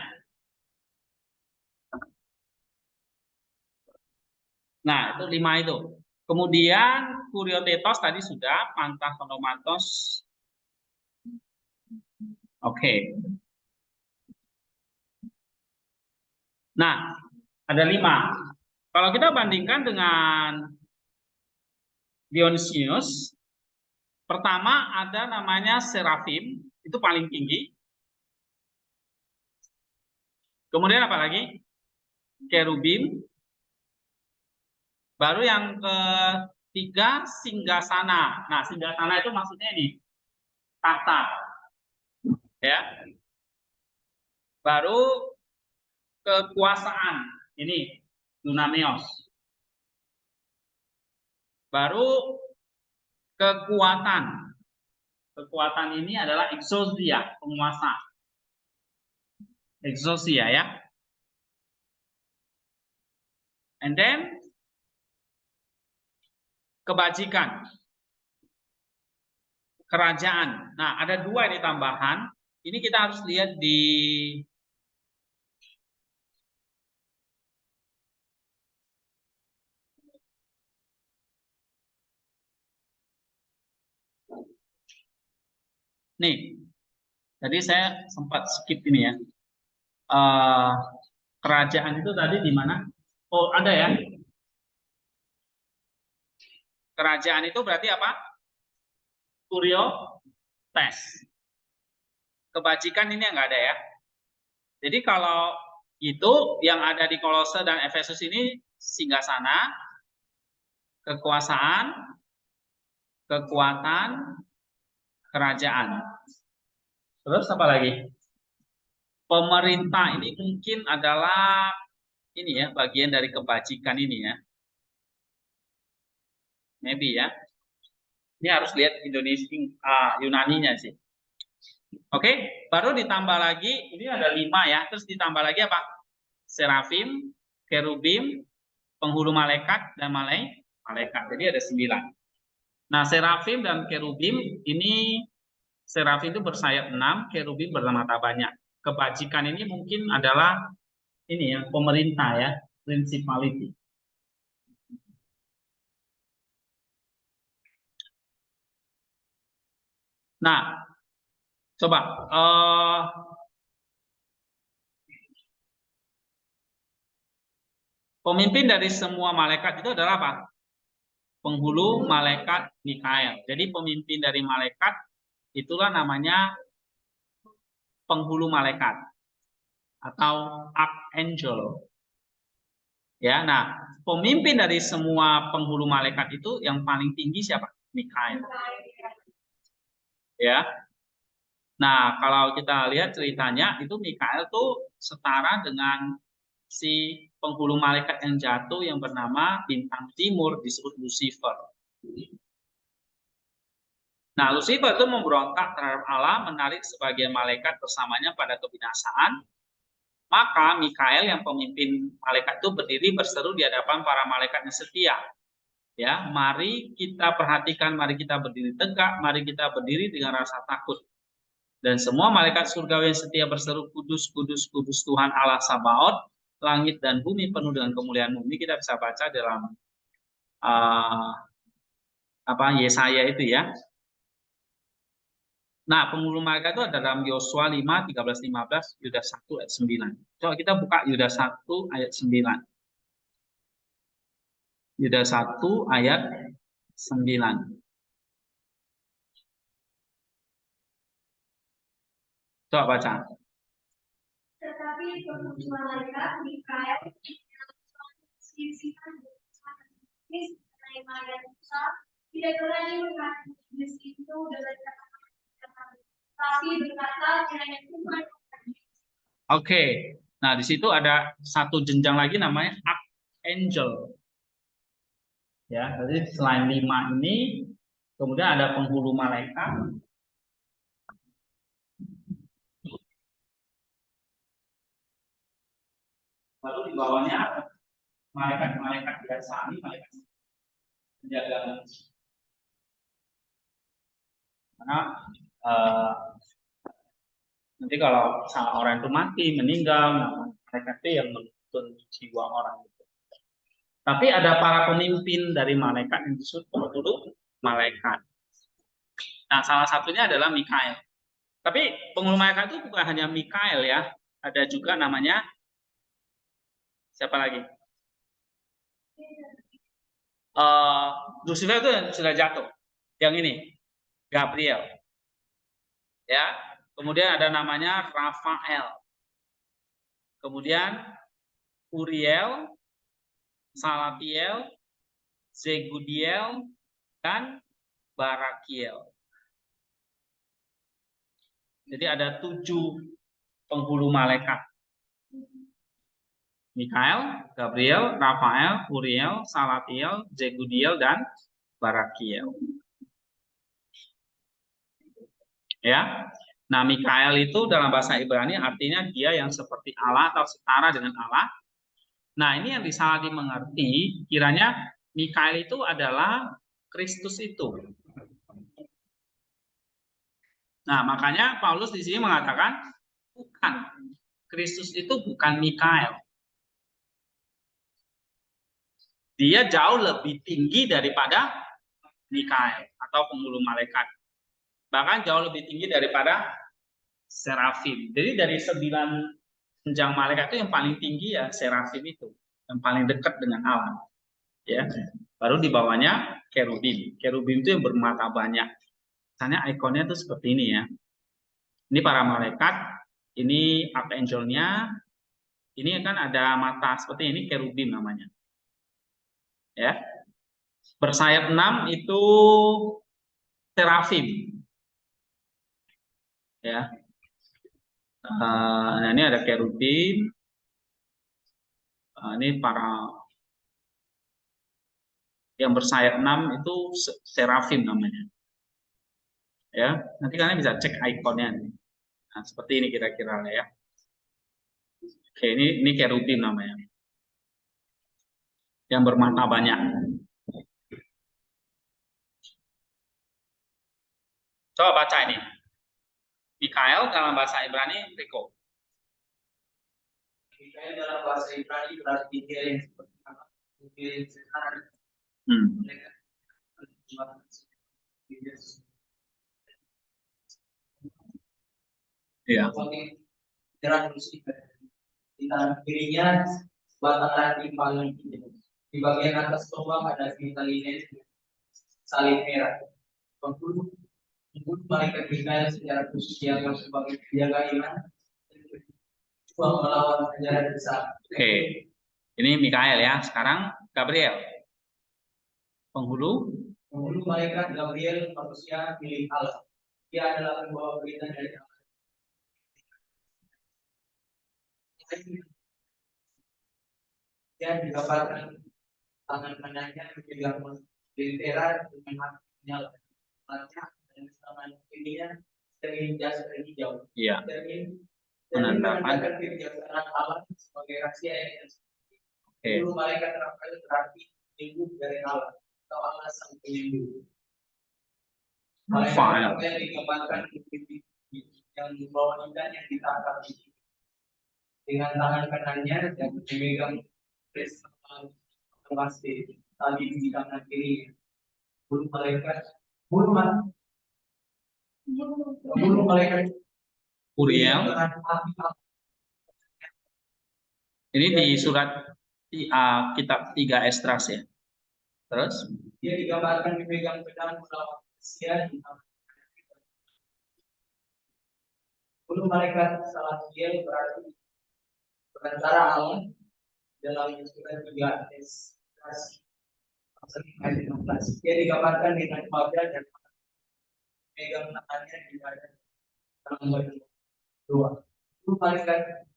Nah, itu 5 itu. Kemudian kuriotetos tadi sudah, pantafonomatos. Oke. Nah, ada 5. Kalau kita bandingkan dengan Dionysius, pertama ada namanya Serafim, itu paling tinggi. Kemudian apa lagi? Kerubim. Baru yang ketiga Singgasana. Nah, Singgasana itu maksudnya ini tahta. Ya. Baru kekuasaan. Ini dunameos. Baru kekuatan. Kekuatan ini adalah exousia, penguasa. Exousia ya. And then kebajikan. Kerajaan. Nah, ada 2 ini tambahan. Ini kita harus lihat di nih. Jadi saya sempat skip ini ya. Kerajaan itu tadi di mana? Oh, ada ya. Kerajaan itu berarti apa? Kuriotes. Kebajikan ini nggak ada ya. Jadi kalau itu yang ada di Kolose dan Efesus ini singgasana, kekuasaan, kekuatan, kerajaan. Terus apa lagi? Pemerintah ini mungkin adalah ini ya, bagian dari kebajikan ini ya. Maybe ya. Ini harus lihat Indonesia Yunaninya sih. Oke, baru ditambah lagi, ini ada 5 ya, terus ditambah lagi apa? Serafim, kerubim, penghulu malaikat, dan malaikat. Jadi ada 9. Nah, serafim dan kerubim ini, serafim itu bersayap 6, kerubim bermata banyak. Kebajikan ini mungkin adalah ini ya, pemerintah ya, principality. Nah, coba pemimpin dari semua malaikat itu adalah apa? Penghulu malaikat Mikael. Jadi pemimpin dari malaikat itulah namanya penghulu malaikat atau archangel. Ya, nah, pemimpin dari semua penghulu malaikat itu yang paling tinggi siapa? Mikael. Ya. Nah, kalau kita lihat ceritanya itu Mikael tuh setara dengan si penghulu malaikat yang jatuh yang bernama bintang timur disebut Lucifer. Nah, Lucifer itu memberontak terhadap Allah, menarik sebagian malaikat bersamanya pada kebinasaan. Maka Mikael yang pemimpin malaikat itu berdiri berseru di hadapan para malaikat yang setia. Ya, mari kita perhatikan, mari kita berdiri tegak, mari kita berdiri dengan rasa takut. Dan semua malaikat surgawi yang setia berseru, kudus, kudus, kudus Tuhan Allah Sabaoth, langit dan bumi penuh dengan kemuliaan-Mu. Ini kita bisa baca dalam Yesaya itu ya. Nah, penghulu malaikat itu ada dalam Yosua 5, 13, 15, Yudas 1 ayat 9. Coba kita buka Yudas 1 ayat 9. Yudas 1 ayat 9. Coba baca. Tetapi penghulu malaikat Mikael mengenai Maria Musa tidak berani menghadapi iblis itu dengan kata-kata, tapi berkata kiranya Tuhan. Oke, nah di situ ada satu jenjang lagi namanya archangel. Ya, jadi selain 5 ini, kemudian ada penghulu malaikat. Lalu di bawahnya ada malaikat-malaikat biasa, malaikat penjaga manusia. Karena nanti kalau salah orang itu mati, meninggal, nah malaikat itu yang menuntun jiwa orang itu. Tapi ada para pemimpin dari malaikat yang disebut penghulu malaikat. Nah, salah satunya adalah Mikael. Tapi penghulu malaikat itu bukan hanya Mikael ya, ada juga namanya siapa lagi? Lucifer itu yang sudah jatuh. Yang ini, Gabriel. Ya, kemudian ada namanya Rafael. Kemudian Uriel, Salatiel, Segudiel, dan Barakiel. Jadi ada 7 penghulu malaikat. Mikael, Gabriel, Rafael, Uriel, Salatiel, Segudiel, dan Barakiel. Ya. Nah, Mikael itu dalam bahasa Ibrani artinya dia yang seperti Allah atau setara dengan Allah. Nah, ini yang disalah dimengerti, kiranya Mikael itu adalah Kristus itu. Nah, makanya Paulus di sini mengatakan bukan. Kristus itu bukan Mikael. Dia jauh lebih tinggi daripada Mikael atau penghulu malaikat. Bahkan jauh lebih tinggi daripada serafim. Jadi dari 9 jenjang malaikat itu yang paling tinggi ya serafim itu, yang paling dekat dengan Allah. Ya. Baru di bawahnya kerubim. Kerubim itu yang bermata banyak. Misalnya ikonnya itu seperti ini ya. Ini para malaikat, ini archangelnya, ini kan ada mata seperti ini, kerubim namanya. Ya. Bersayap 6 itu serafim. Ya. Nah ini ada kerubim. Ini para yang bersayap 6 itu serafim namanya. Ya, nanti kalian bisa cek ikonnya. Nah, seperti ini kira-kira ya. Oke, ini kerubim namanya. Yang bermata banyak. Coba baca ini. Mikael dalam bahasa Ibrani, Riko. Mikael dalam bahasa Ibrani berarti dia yang seperti apa? Dia yang sekarang. Iya. Terang musik di tangan kirinya batang ranting paling tinggi. Di bagian atas tombak ada bintang lilin salib merah. Penghulu malaikat Mikael secara khusus dianggap sebagai penjaga iman melawan penjara besar. Oke, ini Mikael ya. Sekarang Gabriel. Penghulu malaikat Gabriel manusia milik Allah. Dia adalah pembawa berita dari Allah. Dia digambarkan tangan kanannya memegang bendera dengan hatinya lancar dan tangan kirinya sering jas hijau. Iya. Menandakan kebijaksanaan Allah sebagai rahasia yang dulu malaikat Rafael berarti penyembuh dari Allah atau Allah sang penyembuh. Malaikat Rafael digambarkan yang membawa ikan yang ditangkap dengan tangan kanannya dan memegang pasti tadi di tangan kiri. Bulu malaikat Uriel. Ini di surat kitab 3 Esdras ya. Terus dia digambarkan memegang pedang melawan Persia. Bulu malaikat Salatiel berarti Perantara Allah dalam surat 3 ayat 15. Dia digambarkan dengan wajah dan pegang tangannya di dalam baju dua. Itu malaikat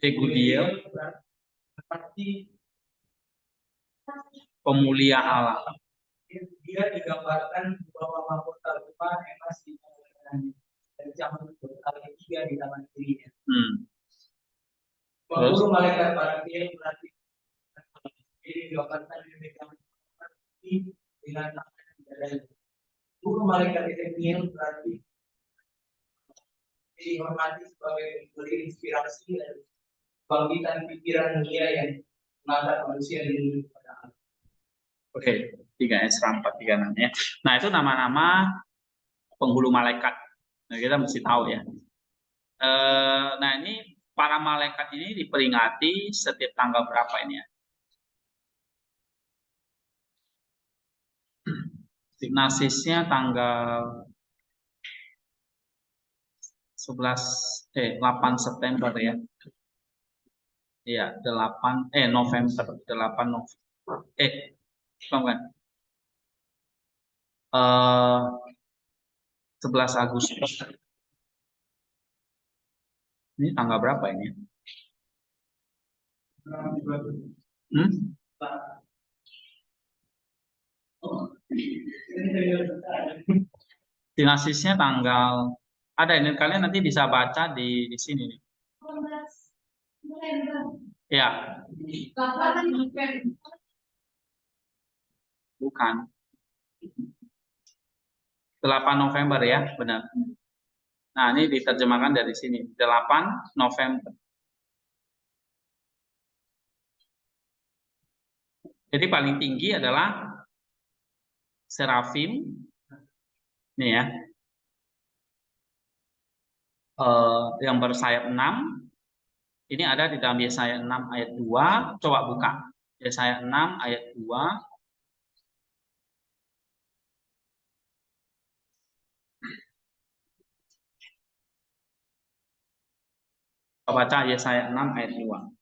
Segudiel, seperti pemulia Allah. dia digambarkan bahwa mahkota berupa emas di tangannya dan jangan berkali tiga di tangan kirinya. Penghulu malaikat para dia berarti dia digambarkan dengan tangan di dadanya. Guru malaikat Ezekiel berarti dihormati sebagai pemberi inspirasi dan kebangkitan pikiran mulia yang mengangkat manusia diri kepada Allah. Oke, 3 Esra 4:3 ya. Nah, itu nama-nama penghulu malaikat. Nah, kita mesti tahu ya. Nah, ini para malaikat ini diperingati setiap tanggal berapa ini ya? Ignatiusnya tanggal 8 September ya. Iya, November, 8 November. Bukan. 11 Agustus. Ini tanggal berapa ini? Dinasisnya tanggal ada ini, kalian nanti bisa baca di sini nih. Ya. Bukan. 8 November ya, benar. Nah, ini diterjemahkan dari sini. 8 November. Jadi paling tinggi adalah serafim. Nih ya. Yang bersayap 6. Ini ada di dalam Yesaya 6 ayat 2. Coba buka. Yesaya 6 ayat 2. Baca Yesaya 6 ayat 2.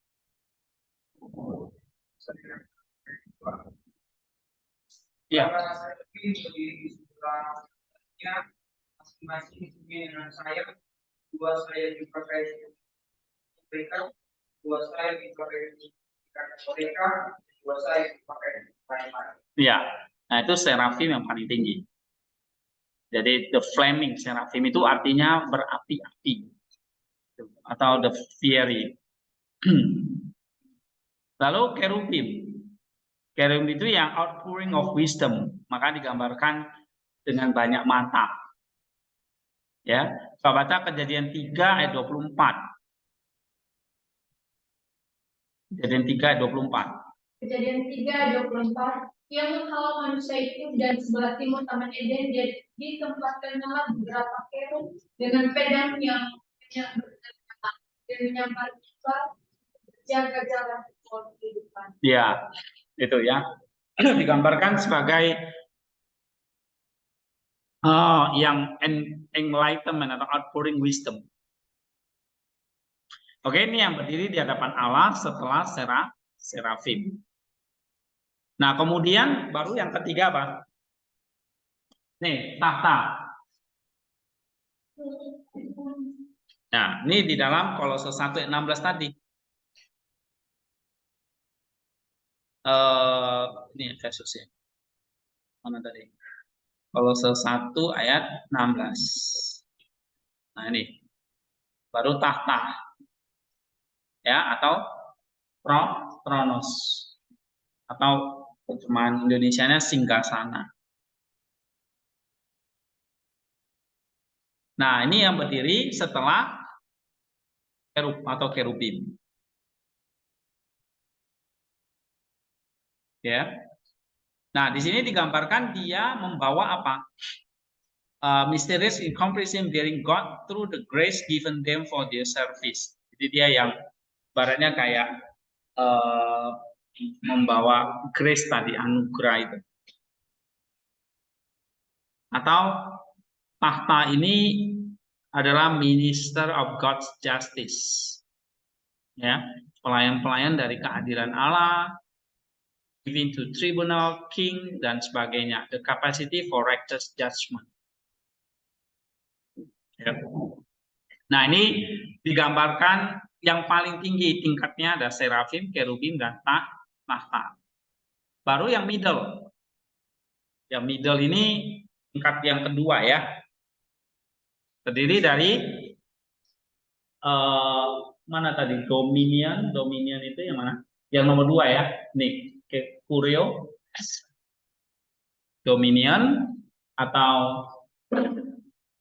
Ya. Masing-masing dengan sayap, 2 sayap dipakai mereka, 2 sayap dipakai mereka, 2 sayap dipakai mereka. Ya, nah itu serafim yang paling tinggi. Jadi the flaming serafim itu artinya berapi-api atau the fiery. Lalu kerubim. Kerubim itu yang outpouring of wisdom, maka digambarkan dengan banyak mata. Ya, coba baca Kejadian 3 ayat 24. Kejadian 3 ayat 24. Kejadian 3 ayat 24. Yang menghalau manusia itu dan sebelah timur Taman Eden dia ditempatkanlah beberapa kerub dengan pedang yang dan menyambar jaga jalan kehidupan. Ya, itu ya. Digambarkan sebagai yang enlightenment atau outpouring wisdom. Oke, ini yang berdiri di hadapan Allah setelah serafim. Nah, kemudian baru yang ketiga apa? Nih, tahta. Nah, ini di dalam Kolose 1 ayat 16 tadi. Ini Efesus ya. Mana tadi? Kolose 1 ayat 16. Nah, ini. Baru tahta. Ya, atau Kronos. Atau terjemahan Indonesianya singgasana. Nah, ini yang berdiri setelah kerub atau kerubim. Ya. Nah, di sini digambarkan dia membawa apa? Mysterious incomprehensible bearing God through the grace given them for their service. Jadi dia yang baratnya kayak membawa grace tadi, anugerah itu. Atau tahta ini adalah minister of God's justice. ya, pelayan-pelayan dari kehadiran Allah, giving to tribunal, king, dan sebagainya. The capacity for righteous judgment. Ya. Nah, ini digambarkan yang paling tinggi tingkatnya ada serafim, kerubim, dan tahta. Baru yang middle. Yang middle ini tingkat yang kedua ya. Terdiri dari mana tadi? Dominion itu yang mana? Yang nomor 2 ya. Nih, Curio. Dominion atau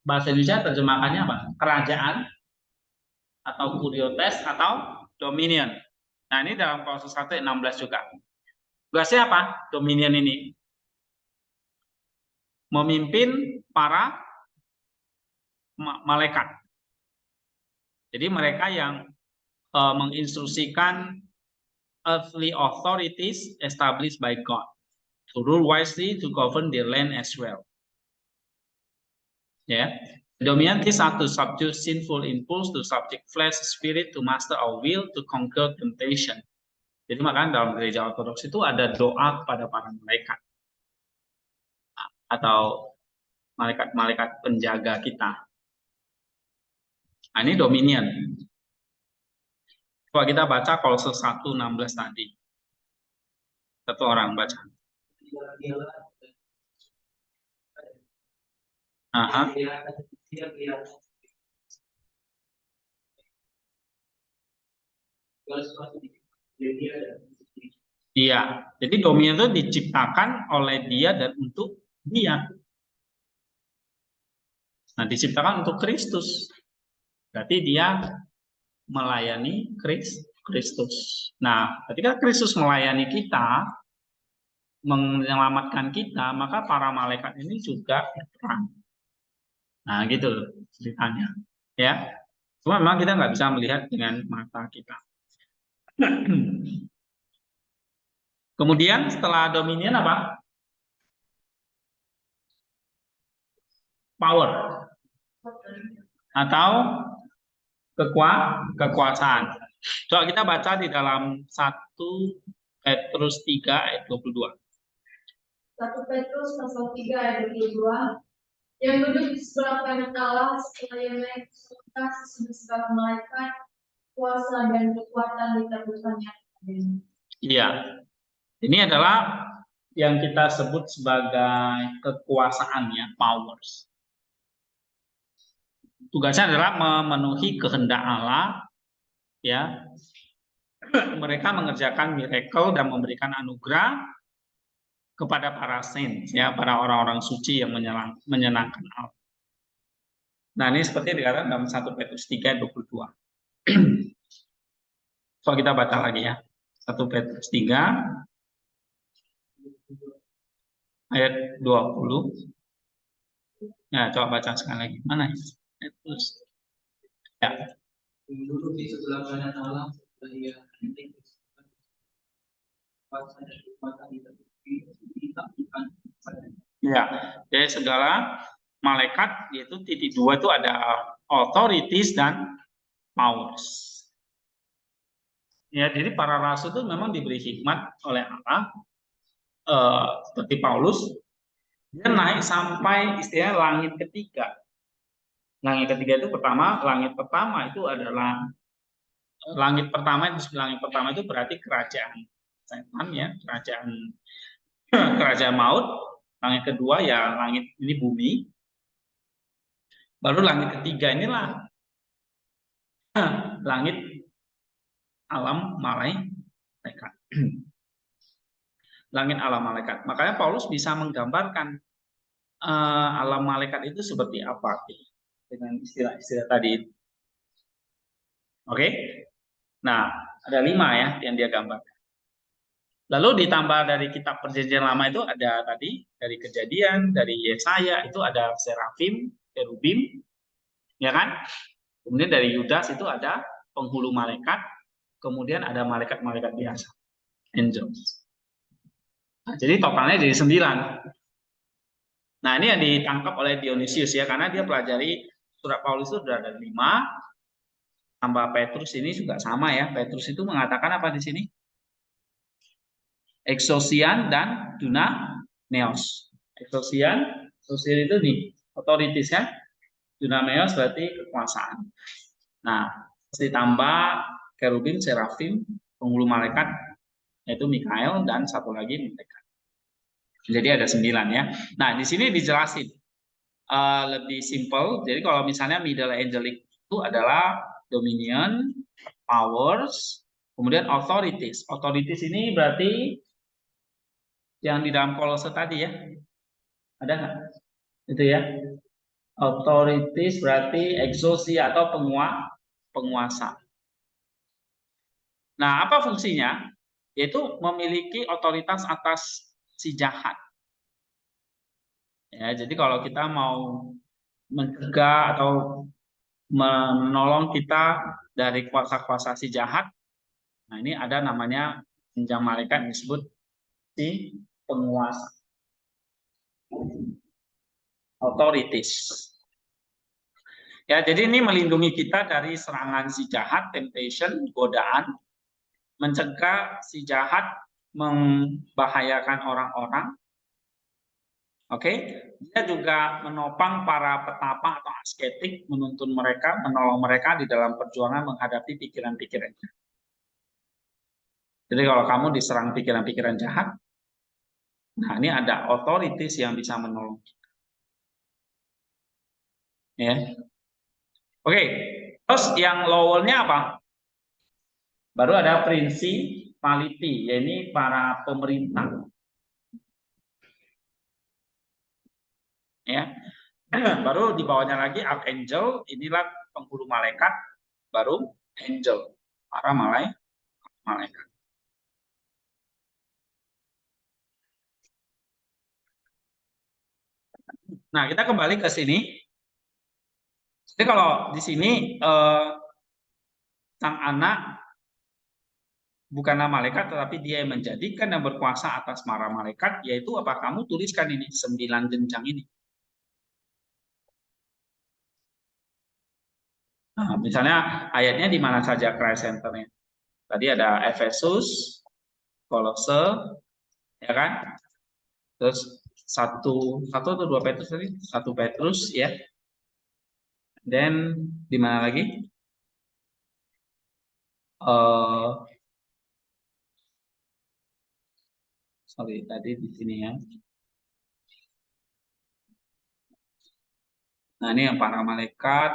bahasa Indonesia terjemahannya apa? Kerajaan atau kuriotes atau dominion. Nah, ini dalam Kolose 1:16 juga. Tugasnya apa? Dominion ini memimpin para malaikat. Jadi mereka yang menginstruksikan earthly authorities established by God to rule wisely, to govern the land as well. Ya, dominion is to subdue sinful impulse, to subject flesh, spirit, to master our will, to conquer temptation. Jadi makanya dalam gereja ortodoks itu ada doa kepada para malaikat atau malaikat-malaikat penjaga kita. Nah, ini dominion. Coba kita baca Kolose 1:16 tadi. Satu orang baca. Aha. Iya, jadi dominion itu diciptakan oleh dia dan untuk dia. Nah, diciptakan untuk Kristus. Berarti dia melayani Kristus. Nah, ketika Kristus melayani kita, menyelamatkan kita, maka para malaikat ini juga berperang. Nah, gitu loh ceritanya. Ya, cuma memang kita nggak bisa melihat dengan mata kita. Kemudian setelah dominion apa? Power atau kekuasaan. Coba kita baca di dalam 1 Petrus 3 ayat 22. 1 Petrus pasal 3 ayat 22. Yang duduk di sebelah kanan Allah setelah yang naik ke surga sesudah segala malaikat, kuasa dan kekuatan ditaklukkannya. Iya, ini adalah yang kita sebut sebagai kekuasaan ya, powers. Tugasnya adalah memenuhi kehendak Allah, ya. Mereka mengerjakan miracle dan memberikan anugerah kepada para saints, ya, para orang-orang suci yang menyenangkan Allah. Nah, ini seperti dikatakan dalam 1 Petrus 3 ayat 22. So, kita baca lagi ya. 1 Petrus 3 ayat 20. Ya, coba baca sekali lagi. Mana ya? Petrus. Ya. Duduk di sebelah kanan Allah, dia Ya, jadi segala malaikat yaitu titik 2 itu ada authorities dan powers. Ya, jadi para rasul itu memang diberi hikmat oleh Allah, seperti Paulus, dia naik sampai istilahnya langit ketiga. Langit ketiga itu langit pertama itu adalah langit pertama itu berarti kerajaan setan ya, kerajaan maut. Langit kedua ya langit ini bumi. Baru langit ketiga inilah langit alam malaikat. Langit alam malaikat. Makanya Paulus bisa menggambarkan alam malaikat itu seperti apa dengan istilah-istilah tadi. Oke. Nah, ada 5 ya yang dia gambarkan. Lalu ditambah dari kitab Perjanjian Lama itu ada tadi dari Kejadian, dari Yesaya itu ada serafim, kerubim, ya kan? Kemudian dari Yudas itu ada penghulu malaikat, kemudian ada malaikat-malaikat biasa, angels. Nah, jadi totalnya jadi 9. Nah, ini yang ditangkap oleh Dionysius ya, karena dia pelajari surat Paulus itu sudah ada 5. tambah Petrus ini juga sama ya. Petrus itu mengatakan apa di sini? Exousian dan dunameos. Exousian, sosial itu nih, otoritas kan? Dunameos berarti kekuasaan. Nah, ditambah kerubim, serafim, penghulu malaikat, yaitu Mikael dan satu lagi malaikat. Jadi ada 9 ya. Nah, di sini dijelasin lebih simple. Jadi kalau misalnya middle angelic itu adalah dominion, powers, kemudian authorities. Authorities ini berarti yang di dalam Kolose tadi ya. Ada nggak? Itu ya. Authorities berarti exousia atau penguasa. Nah, apa fungsinya? Yaitu memiliki otoritas atas si jahat. Ya, jadi kalau kita mau mencegah atau menolong kita dari kuasa-kuasa si jahat, nah ini ada namanya jenjang malaikat yang disebut si penguasa. Authorities. Ya, jadi ini melindungi kita dari serangan si jahat, temptation, godaan, mencegah si jahat membahayakan orang-orang. Oke, dia juga menopang para petapa atau asketik, menuntun mereka, menolong mereka di dalam perjuangan menghadapi pikiran-pikirannya. Jadi kalau kamu diserang pikiran-pikiran jahat, nah ini ada otoritas yang bisa menolong. Ya, oke. Terus yang lowernya apa? Baru ada principality, yaitu para pemerintah. Ya, baru di bawahnya lagi archangel, inilah penghulu malaikat, baru angel, para malaikat. Nah, kita kembali ke sini. Jadi kalau di sini sang anak bukanlah malaikat, tetapi dia yang menjadikan dan berkuasa atas para malaikat, yaitu apa? Kamu tuliskan ini 9 jenjang ini. Nah, misalnya ayatnya di mana saja Christ Center-nya? Tadi ada Efesus, Kolose, ya kan? Terus satu atau 2 Petrus tadi? 1 Petrus ya. Dan di mana lagi? Sorry, tadi di sini ya. Nah, ini yang para malaikat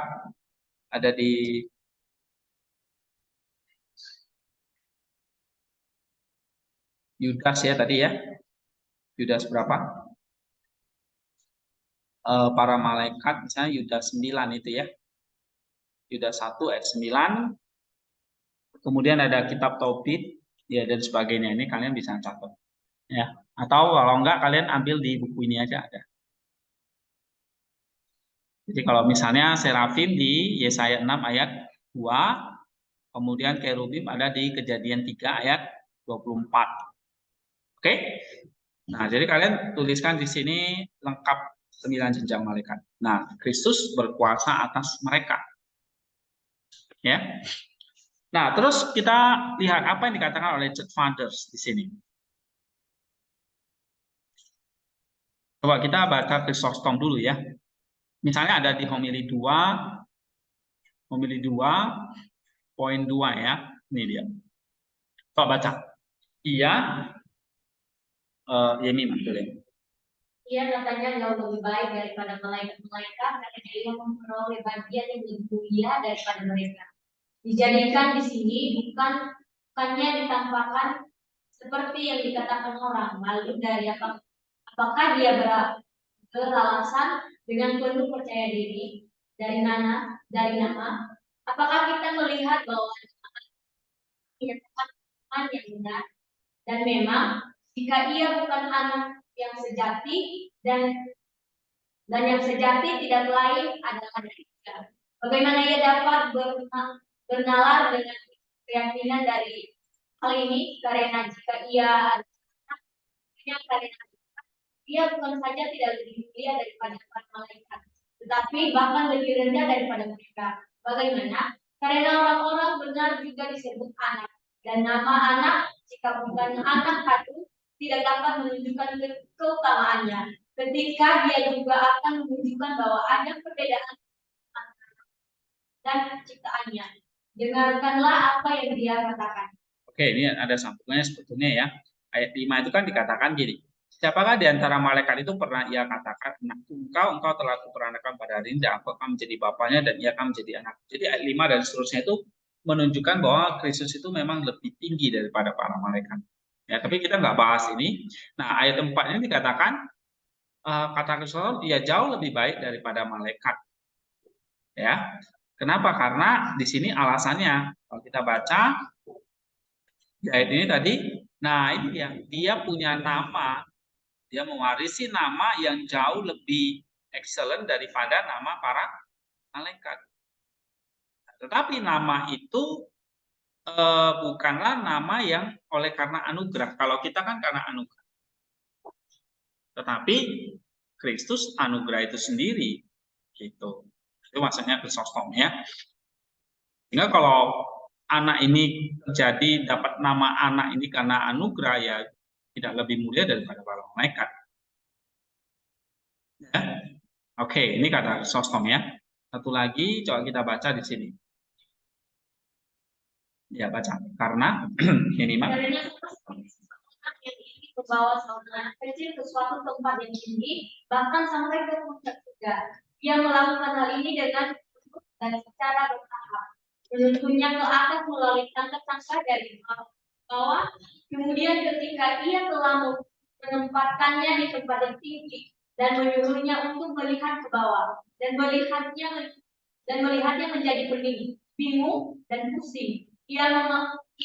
ada di Yudas ya tadi ya. Yudas berapa? Para malaikat misalnya Yudas 9 itu ya. Yudas 1 ayat 9. Kemudian ada kitab Tobit ya dan sebagainya. Ini kalian bisa catat ya. Atau kalau enggak kalian ambil di buku ini aja ada. Jadi kalau misalnya serafim di Yesaya 6 ayat 2, kemudian kerubim ada di Kejadian 3 ayat 24. Oke? Nah, jadi kalian tuliskan di sini lengkap 9 jenjang malaikat. Nah, Kristus berkuasa atas mereka. Ya. Nah, terus kita lihat apa yang dikatakan oleh Church Fathers di sini. Coba kita baca Chrysostom dulu ya. Misalnya ada di homili 2, poin 2 ya. Ini dia. Coba baca. Iya, Yemi Magdalene. Ia katanya jauh lebih baik daripada malaikat-malaikat karena ia memperoleh bagian yang lebih mulia daripada mereka. Dijadikan di sini bukannya ditampakkan seperti yang dikatakan orang. Lalu dari apakah dia beralasan dengan penuh percaya diri dari nama? Apakah kita melihat bahwa teman yang benar dan memang jika ia bukan anak yang sejati dan yang sejati tidak lain adalah dari dia. Bagaimana ia dapat bernalar dengan keyakinan dari hal ini? Karena jika ia karena dia bukan saja tidak lebih mulia daripada para malaikat, tetapi bahkan lebih rendah daripada mereka. Bagaimana? Karena orang-orang benar juga disebut anak. Dan nama anak, jika bukan anak kandung, tidak dapat menunjukkan keutamaannya. Ketika dia juga akan menunjukkan bahwa ada perbedaan dan ciptaannya. Dengarkanlah apa yang dia katakan. Oke, ini ada sambungannya sebetulnya ya. Ayat 5 itu kan dikatakan gini. Siapakah di antara malaikat itu pernah ia katakan, engkau telah kuperanakan pada hari ini, dan aku akan menjadi bapaknya dan ia akan menjadi anak. Jadi ayat 5 dan seterusnya itu menunjukkan bahwa Kristus itu memang lebih tinggi daripada para malaikat. Ya, tapi kita nggak bahas ini. Nah, ayat 4 ini dikatakan kata Kristus dia jauh lebih baik daripada malaikat. Ya. Kenapa? Karena di sini alasannya kalau kita baca di ayat ini tadi, nah ini dia punya nama, dia mewarisi nama yang jauh lebih excellent daripada nama para malaikat. Tetapi nama itu bukanlah nama yang oleh karena anugerah. Kalau kita kan karena anugerah. Tetapi Kristus anugerah itu sendiri, gitu. Itu maksudnya Chrysostom ya. Sehingga kalau anak ini terjadi dapat nama anak ini karena anugerah, ya tidak lebih mulia daripada para malaikat. Ya. Oke, ini kata Chrysostom ya. Satu lagi coba kita baca di sini. Ya, baca. Karena ini Mak. Karena yang ingin membawa saudara kecil ke suatu tempat yang tinggi, bahkan sampai ke puncak surga. Ia melakukan hal ini dengan dan secara bertahap. Menuntunnya ke atas melalui tangga-tangga dari bawah. Kemudian ketika ia telah menempatkannya di tempat yang tinggi dan menyuruhnya untuk melihat ke bawah dan melihatnya menjadi bingung dan pusing. Ia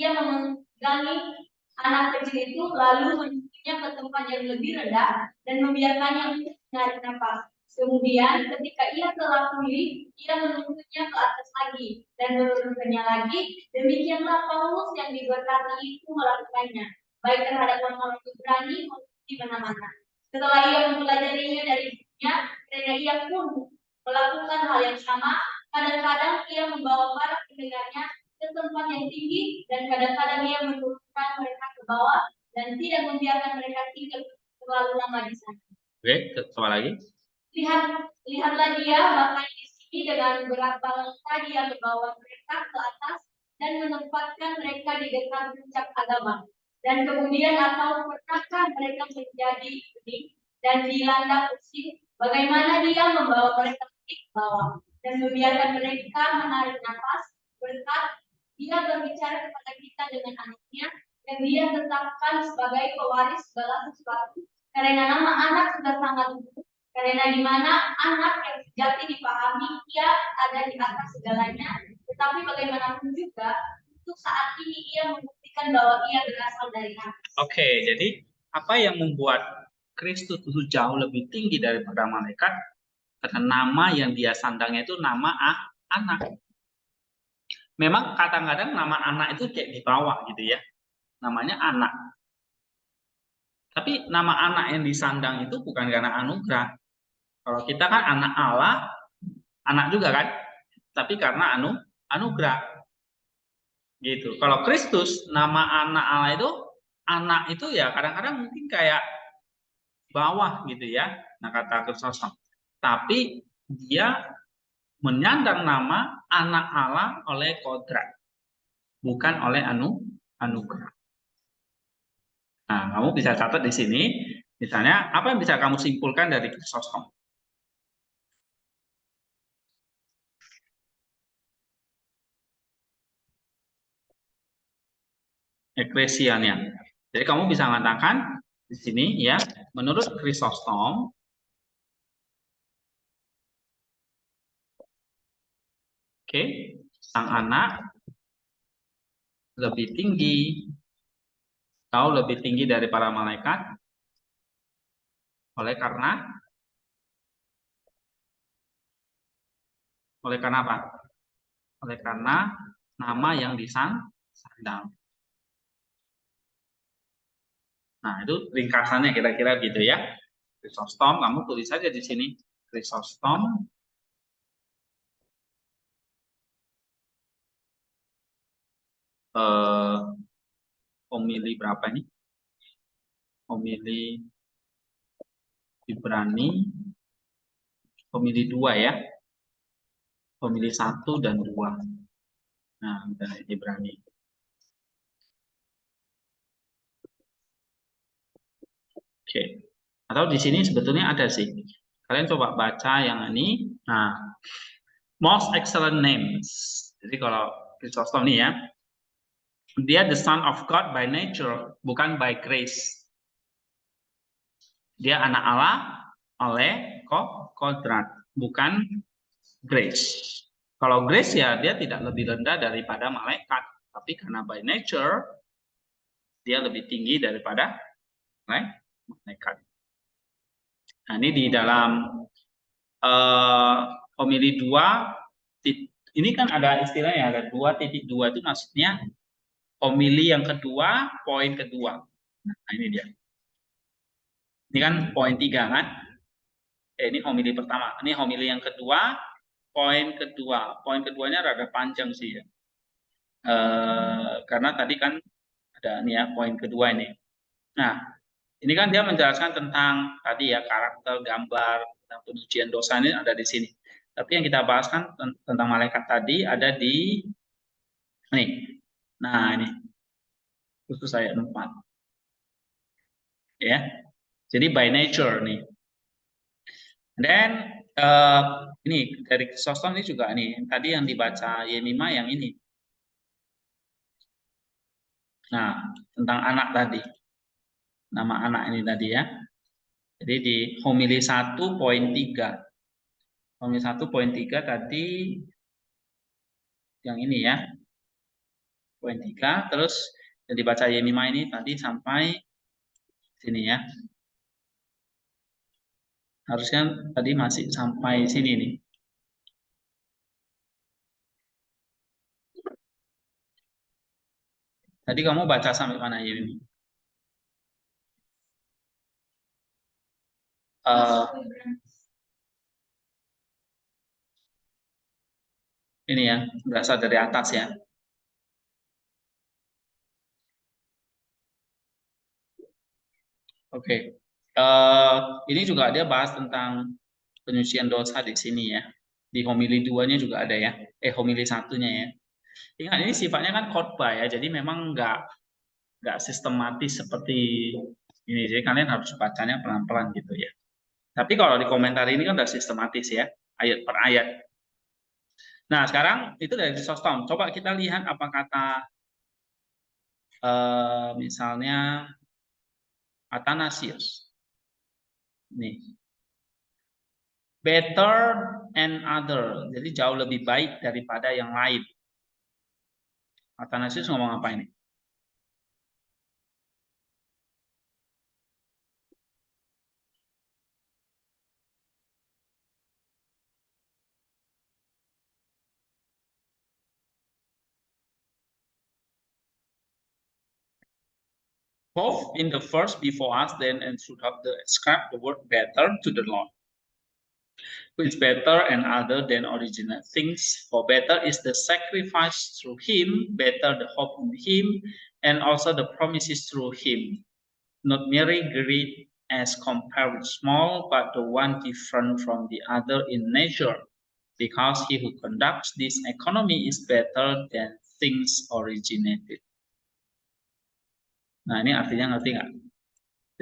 memegangi anak kecil itu lalu menyuruhnya ke tempat yang lebih rendah dan membiarkannya untuk menarik nafas. Kemudian ketika ia telah pulih, ia menuntutnya ke atas lagi dan menurunkannya lagi. Demikianlah Paulus yang diberkati itu melakukannya, baik terhadap orang-orang Ibrani maupun di mana-mana. Setelah ia mempelajarinya dari dunia, karena ia pun melakukan hal yang sama. Kadang-kadang ia membawa para pendengarnya ke tempat yang tinggi dan kadang-kadang ia menurunkan mereka ke bawah dan tidak membiarkan mereka tinggal terlalu lama di sana. Oke, coba lagi. Lihatlah dia bahkan di sini dengan beberapa langkah dia membawa mereka ke atas dan menempatkan mereka di dekat puncak agama. Dan kemudian atau pernahkah mereka menjadi bening dan dilanda pusing? Bagaimana dia membawa mereka ke bawah dan membiarkan mereka menarik nafas berkat dia berbicara kepada kita dengan anaknya dan dia tetapkan sebagai pewaris segala sesuatu. Karena nama anak sudah sangat umum. Karena di mana anak yang sejati dipahami, ia ada di atas segalanya. Tetapi bagaimanapun juga, untuk saat ini ia membuktikan bahwa ia berasal dari anak. Oke, jadi apa yang membuat Kristus itu jauh lebih tinggi daripada malaikat? Karena nama yang dia sandangnya itu nama anak. Memang kadang-kadang nama anak itu kayak di bawah gitu ya. Namanya anak. Tapi nama anak yang disandang itu bukan karena anugerah. Kalau kita kan anak Allah, anak juga kan, tapi karena anugerah. Gitu. Kalau Kristus, nama anak Allah itu, anak itu ya kadang-kadang mungkin kayak bawah gitu ya. Nah kata Kristus. Tapi dia menyandang nama anak Allah oleh kodrat, bukan oleh anugerah. Nah, kamu bisa catat di sini. Misalnya, apa yang bisa kamu simpulkan dari Krisostom? Eklesianya. Jadi kamu bisa mengatakan di sini ya, menurut Krisostom, oke, sang anak lebih tinggi, jauh lebih tinggi dari para malaikat, oleh karena apa? Oleh karena nama yang disandang. Nah, itu ringkasannya kira-kira gitu ya. Krisostom, kamu tulis saja di sini. Krisostom eh, homili berapa ini? Homili Ibrani, homili 2 ya. Homili 1 dan 2. Nah, dari Ibrani. Oke. Atau di sini sebetulnya ada sih. Kalian coba baca yang ini. Nah, most excellent names. Jadi kalau Chrysostom nih ya, dia the son of God by nature, bukan by grace. Dia anak Allah oleh kodrat, bukan grace. Kalau grace ya dia tidak lebih rendah daripada malaikat, tapi karena by nature dia lebih tinggi daripada malaikat. Nah, ini di dalam homili 2, ini kan ada istilahnya, ada 2.2 itu maksudnya homili yang kedua, poin kedua. Nah, ini dia. Ini kan poin 3 kan? Ini homili pertama. Ini homili yang kedua, poin kedua. Poin keduanya rada panjang sih ya. Karena tadi kan ada nih ya poin kedua ini. Nah, ini kan dia menjelaskan tentang tadi ya karakter, gambar, tentang penyucian dosa ini ada di sini. Tapi yang kita bahas kan tentang malaikat tadi ada di nih. Nah, ini khusus ayat 4. Ya. Jadi by nature nih. Dan ini dari Chrysostom ini juga nih. Tadi yang dibaca Yemima yang ini. Nah, tentang anak tadi. Nama anak ini tadi ya. Jadi di homili 1.3. Homili 1.3 tadi yang ini ya. Poin 3. Terus yang dibaca Yemima ini tadi sampai sini ya. Harusnya tadi masih sampai sini nih. Tadi kamu baca sampai mana Yemima? Ini ya, berasal dari atas ya. Oke. Ini juga dia bahas tentang penyucian dosa di sini ya. Di homili 2-nya juga ada ya. Homili 1-nya ya. Ingat ini sifatnya kan khotbah ya. Jadi memang nggak sistematis seperti ini. Jadi kalian harus bacanya pelan-pelan gitu ya. Tapi kalau di komentar ini kan udah sistematis ya, ayat per ayat. Nah, sekarang itu dari Chrysostom. Coba kita lihat apa kata misalnya Athanasius. Nih. Better and other. Jadi jauh lebih baik daripada yang lain. Athanasius ngomong apa ini? Both in the first before us, then and should have ascribed the word better to the Lord. Which better and other than original things, for better is the sacrifice through him, better the hope in him, and also the promises through him. Not merely great as compared with small, but the one different from the other in nature, because he who conducts this economy is better than things originated. Nah, ini artinya ngerti nggak?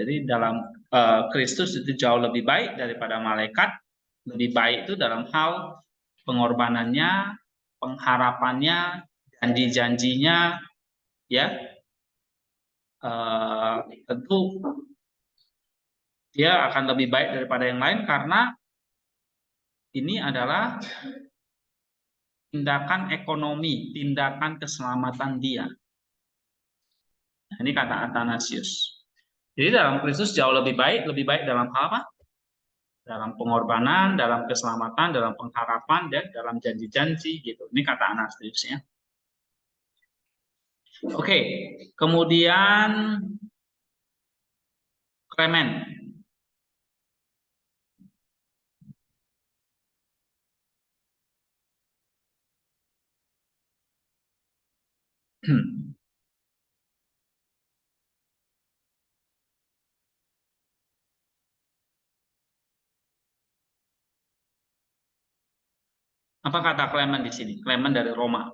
Jadi dalam Kristus itu jauh lebih baik daripada malaikat. Lebih baik itu dalam hal pengorbanannya, pengharapannya, janji-janjinya, ya. Tentu dia akan lebih baik daripada yang lain karena ini adalah tindakan ekonomi, tindakan keselamatan dia. Nah, ini kata Athanasius. Jadi dalam Kristus jauh lebih baik dalam hal apa? Dalam pengorbanan, dalam keselamatan, dalam pengharapan, dan dalam janji-janji gitu. Ini kata Athanasius ya. Oke, kemudian Clement. Apa kata Clement di sini? Clement dari Roma.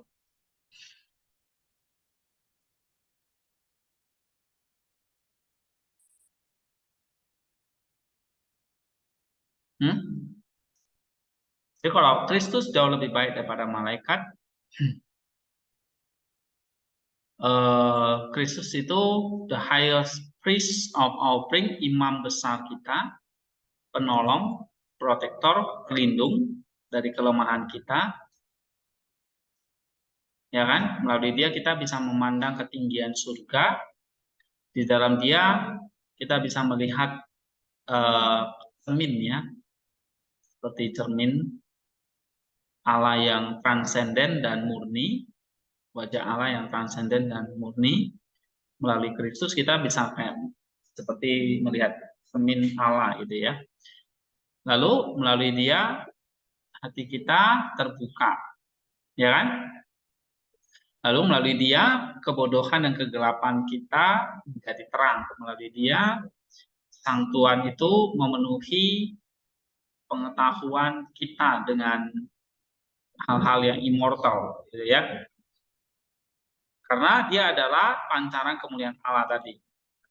Jadi kalau Kristus jauh lebih baik daripada malaikat, Kristus itu the highest priest of offering, imam besar kita, penolong, protektor, pelindung dari kelemahan kita, ya kan? Melalui dia kita bisa memandang ketinggian surga. Di dalam dia kita bisa melihat cermin ya, seperti cermin Allah yang transenden dan murni, wajah Allah yang transenden dan murni. Melalui Kristus kita bisa kayak seperti melihat cermin Allah gitu ya. Lalu melalui dia hati kita terbuka, ya kan? Lalu melalui dia kebodohan dan kegelapan kita menjadi terang. Melalui dia Sang Tuhan itu memenuhi pengetahuan kita dengan hal-hal yang immortal, gitu ya. Karena dia adalah pancaran kemuliaan Allah tadi,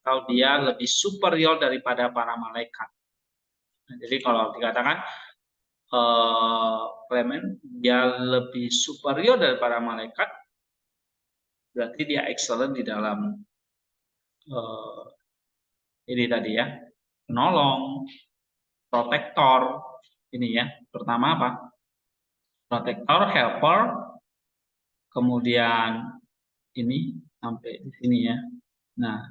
atau dia lebih superior daripada para malaikat. Nah, jadi kalau dikatakan Clement dia lebih superior daripada malaikat, berarti dia excellent di dalam ini tadi ya, penolong, protektor, ini ya. Pertama apa? Protektor, helper, kemudian ini sampai di sini ya. Nah,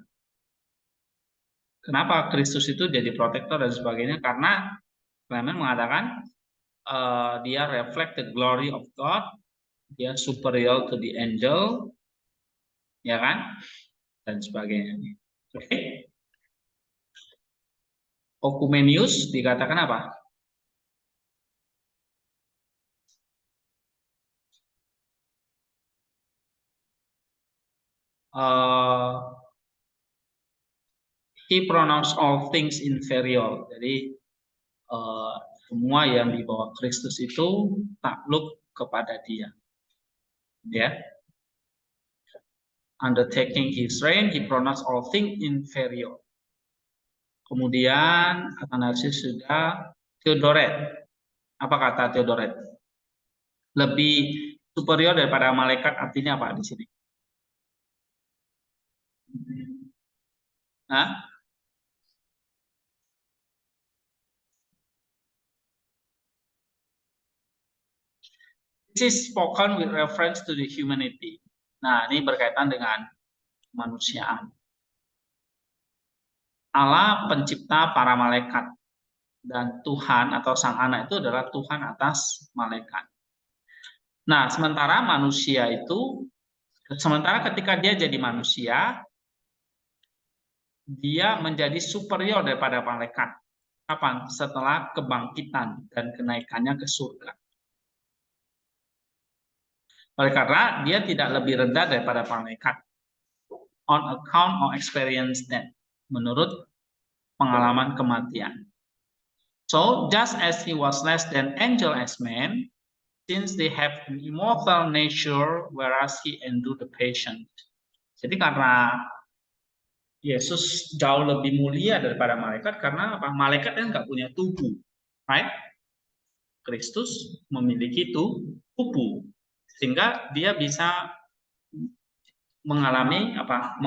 kenapa Kristus itu jadi protektor dan sebagainya? Karena Clement mengatakan dia reflect the glory of God, dia superior to the angel, ya kan, dan sebagainya. Oke. Okay. Okumenius dikatakan apa? He pronounced all things inferior. Jadi semua yang di bawah Kristus itu takluk kepada dia. Ya. Undertaking his reign, he pronounced all things inferior. Kemudian Athanasius sudah Theodoret. Apa kata Theodoret? Lebih superior daripada malaikat, artinya apa di sini? Hah? This is spoken with reference to the humanity. Nah, ini berkaitan dengan kemanusiaan. Allah pencipta para malaikat dan Tuhan atau Sang Anak itu adalah Tuhan atas malaikat. Nah, sementara ketika dia jadi manusia, dia menjadi superior daripada malaikat. Kapan? Setelah kebangkitan dan kenaikannya ke surga. Oleh karena dia tidak lebih rendah daripada malaikat on account of experience death, menurut pengalaman kematian. So just as he was less than angel as man, since they have an immortal nature, whereas he endured the patient. Jadi karena Yesus jauh lebih mulia daripada malaikat, karena apa? Malaikat kan nggak punya tubuh, right? Kristus memiliki tubuh, sehingga dia bisa mengalami apa?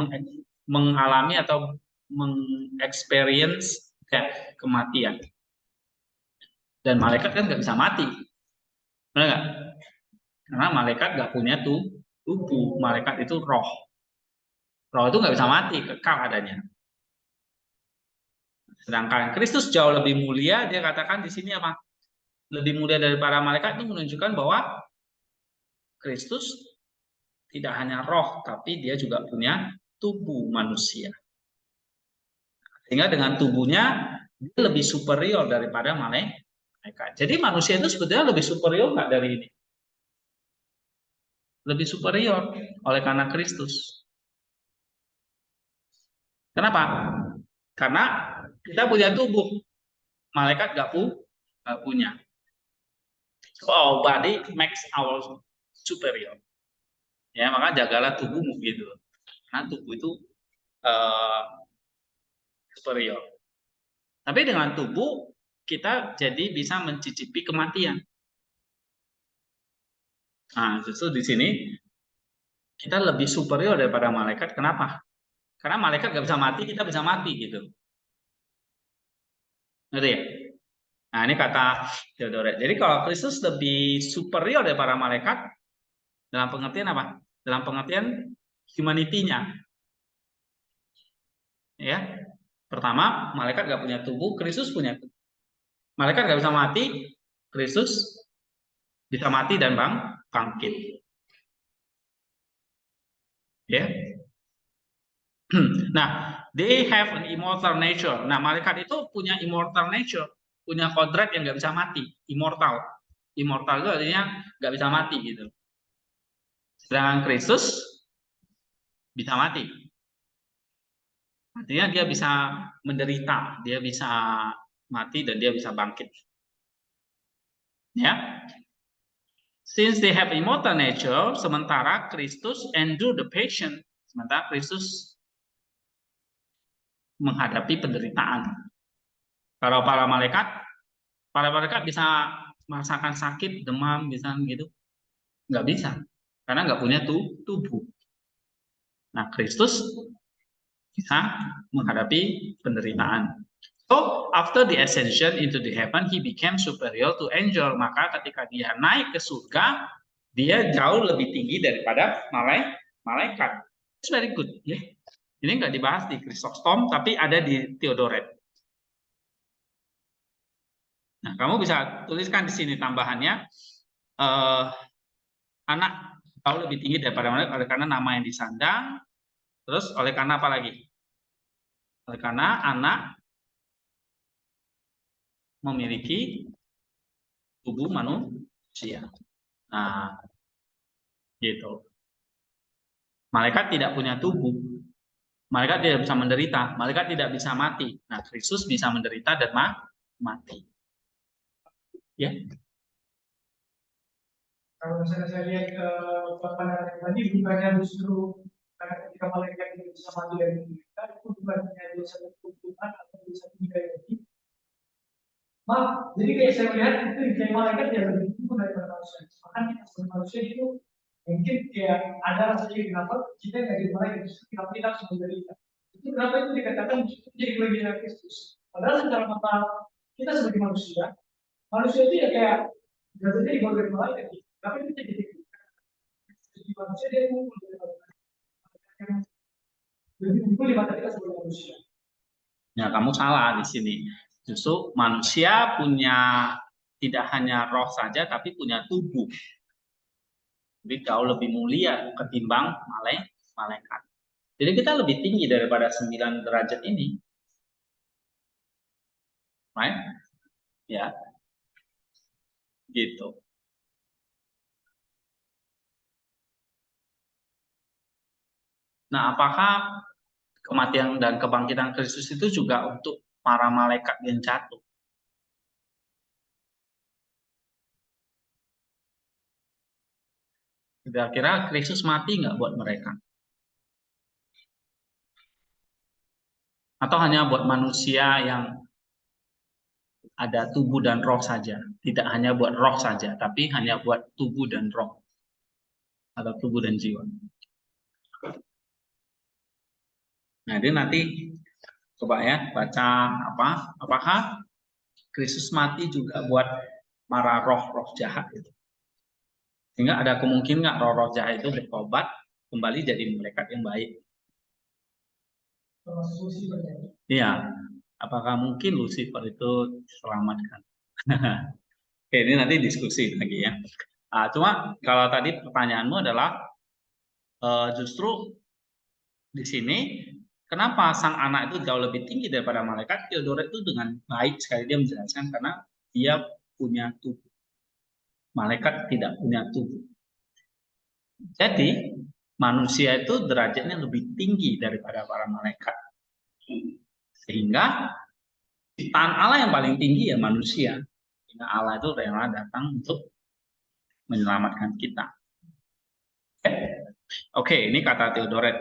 Mengalami atau mengexperience kematian. Dan malaikat kan nggak bisa mati, benar nggak? Karena malaikat nggak punya tubuh, malaikat itu roh. Roh itu nggak bisa mati, kekal adanya. Sedangkan Kristus jauh lebih mulia, dia katakan di sini apa? Lebih mulia daripada malaikat, itu menunjukkan bahwa Kristus tidak hanya roh, tapi dia juga punya tubuh manusia. Sehingga dengan tubuhnya dia lebih superior daripada malaikat. Jadi manusia itu sebetulnya lebih superior nggak dari ini? Lebih superior oleh karena Kristus. Kenapa? Karena kita punya tubuh, malaikat nggak punya. So our body makes our superior. Ya, maka jagalah tubuhmu gitu. Karena tubuh itu superior. Tapi dengan tubuh kita jadi bisa mencicipi kematian. Nah, justru di sini kita lebih superior daripada malaikat. Kenapa? Karena malaikat nggak bisa mati, kita bisa mati gitu. Ngerti ya? Nah, ini kata Theodoret. Jadi kalau Kristus lebih superior daripada malaikat, dalam pengertian apa? Dalam pengertian humanity-nya. Ya, pertama, malaikat nggak punya tubuh, Kristus punya tubuh. Malaikat nggak bisa mati, Kristus bisa mati dan bangkit. Ya. Nah, they have an immortal nature. Nah, malaikat itu punya immortal nature, punya kodrat yang nggak bisa mati, immortal. Immortal itu artinya nggak bisa mati gitu. Sedangkan Kristus bisa mati. Artinya dia bisa menderita, dia bisa mati dan dia bisa bangkit. Ya. Since they have immortal nature, sementara Kristus endure the passion, sementara Kristus menghadapi penderitaan. Kalau para malaikat bisa merasakan sakit, demam, bisa gitu, nggak bisa, karena nggak punya tubuh. Nah, Kristus bisa menghadapi penderitaan. So, after the ascension into the heaven, he became superior to angel. Maka ketika dia naik ke surga, dia jauh lebih tinggi daripada malaikat. It's very good, ya. Ini nggak dibahas di Chrysostom, tapi ada di Theodoret. Nah, kamu bisa tuliskan di sini tambahannya, anak jauh lebih tinggi daripada malaikat oleh karena nama yang disandang. Terus oleh karena apa lagi? Oleh karena anak memiliki tubuh manusia. Nah, gitu. Malaikat tidak punya tubuh. Malaikat tidak bisa menderita. Malaikat tidak bisa mati. Nah, Kristus bisa menderita dan mati. Ya. Kalau misalnya saya lihat ke pandangan tadi, bukannya justru karena ketika malaikat itu bisa mati dari kita, itu bukannya dia satu kebutuhan atau dia satu hidayah. Maaf, jadi kayak saya lihat itu kayak malaikat yang lebih tinggi daripada manusia. Bahkan kita sebagai manusia itu mungkin kayak ada rasanya kenapa kita nggak jadi malaikat, justru kenapa kita harus menderita. Itu kenapa itu dikatakan justru jadi kelebihan Kristus. Padahal secara mata kita sebagai manusia itu ya kayak nggak terjadi bagian dari malaikat. Tapi itu jadi manusia dia ngumpul dari malaikat yang lebih unggul di mata kita sebagai manusia. Ya, kamu salah di sini. Justru manusia punya tidak hanya roh saja, tapi punya tubuh. Jadi jauh lebih mulia ketimbang malaikat. Jadi kita lebih tinggi daripada 9 derajat ini. Right? Ya. Gitu. Nah, apakah kematian dan kebangkitan Kristus itu juga untuk para malaikat yang jatuh? Kira-kira Kristus mati nggak buat mereka? Atau hanya buat manusia yang ada tubuh dan roh saja? Tidak hanya buat roh saja, tapi hanya buat tubuh dan roh. Atau tubuh dan jiwa. Nah, ini nanti coba ya baca apakah Kristus mati juga buat para roh-roh jahat itu. Sehingga ada kemungkinan nggak roh-roh jahat itu bertobat kembali jadi malaikat yang baik. Iya, apakah mungkin Lucifer itu diselamatkan? Oke, ini nanti diskusi lagi ya. Cuma kalau tadi pertanyaanmu adalah justru di sini kenapa sang anak itu jauh lebih tinggi daripada malaikat? Theodoret itu dengan baik sekali dia menjelaskan karena dia punya tubuh. Malaikat tidak punya tubuh. Jadi manusia itu derajatnya lebih tinggi daripada para malaikat. Sehingga ciptaan Allah yang paling tinggi ya manusia. Sehingga Allah itu rela datang untuk menyelamatkan kita. Oke, ini kata Theodoret.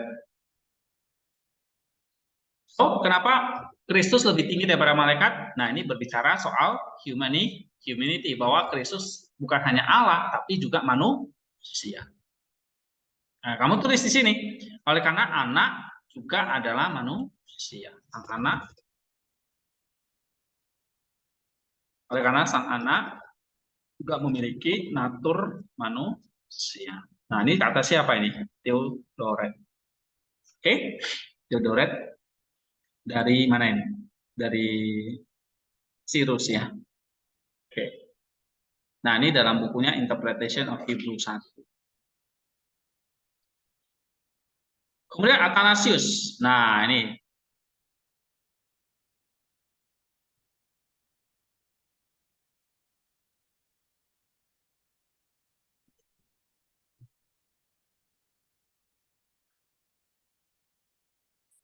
So, kenapa Kristus lebih tinggi daripada malaikat? Nah, ini berbicara soal humanity, bahwa Kristus bukan hanya Allah, tapi juga manusia. Nah, kamu tulis di sini, oleh karena anak juga adalah manusia. Oleh karena sang anak juga memiliki natur manusia. Nah, ini kata siapa ini? Theodoret. Oke, Theodoret dari mana ini? Dari Cyrus ya. Oke. Nah, ini dalam bukunya Interpretation of Hebrew 1. Kemudian Athanasius. Nah, ini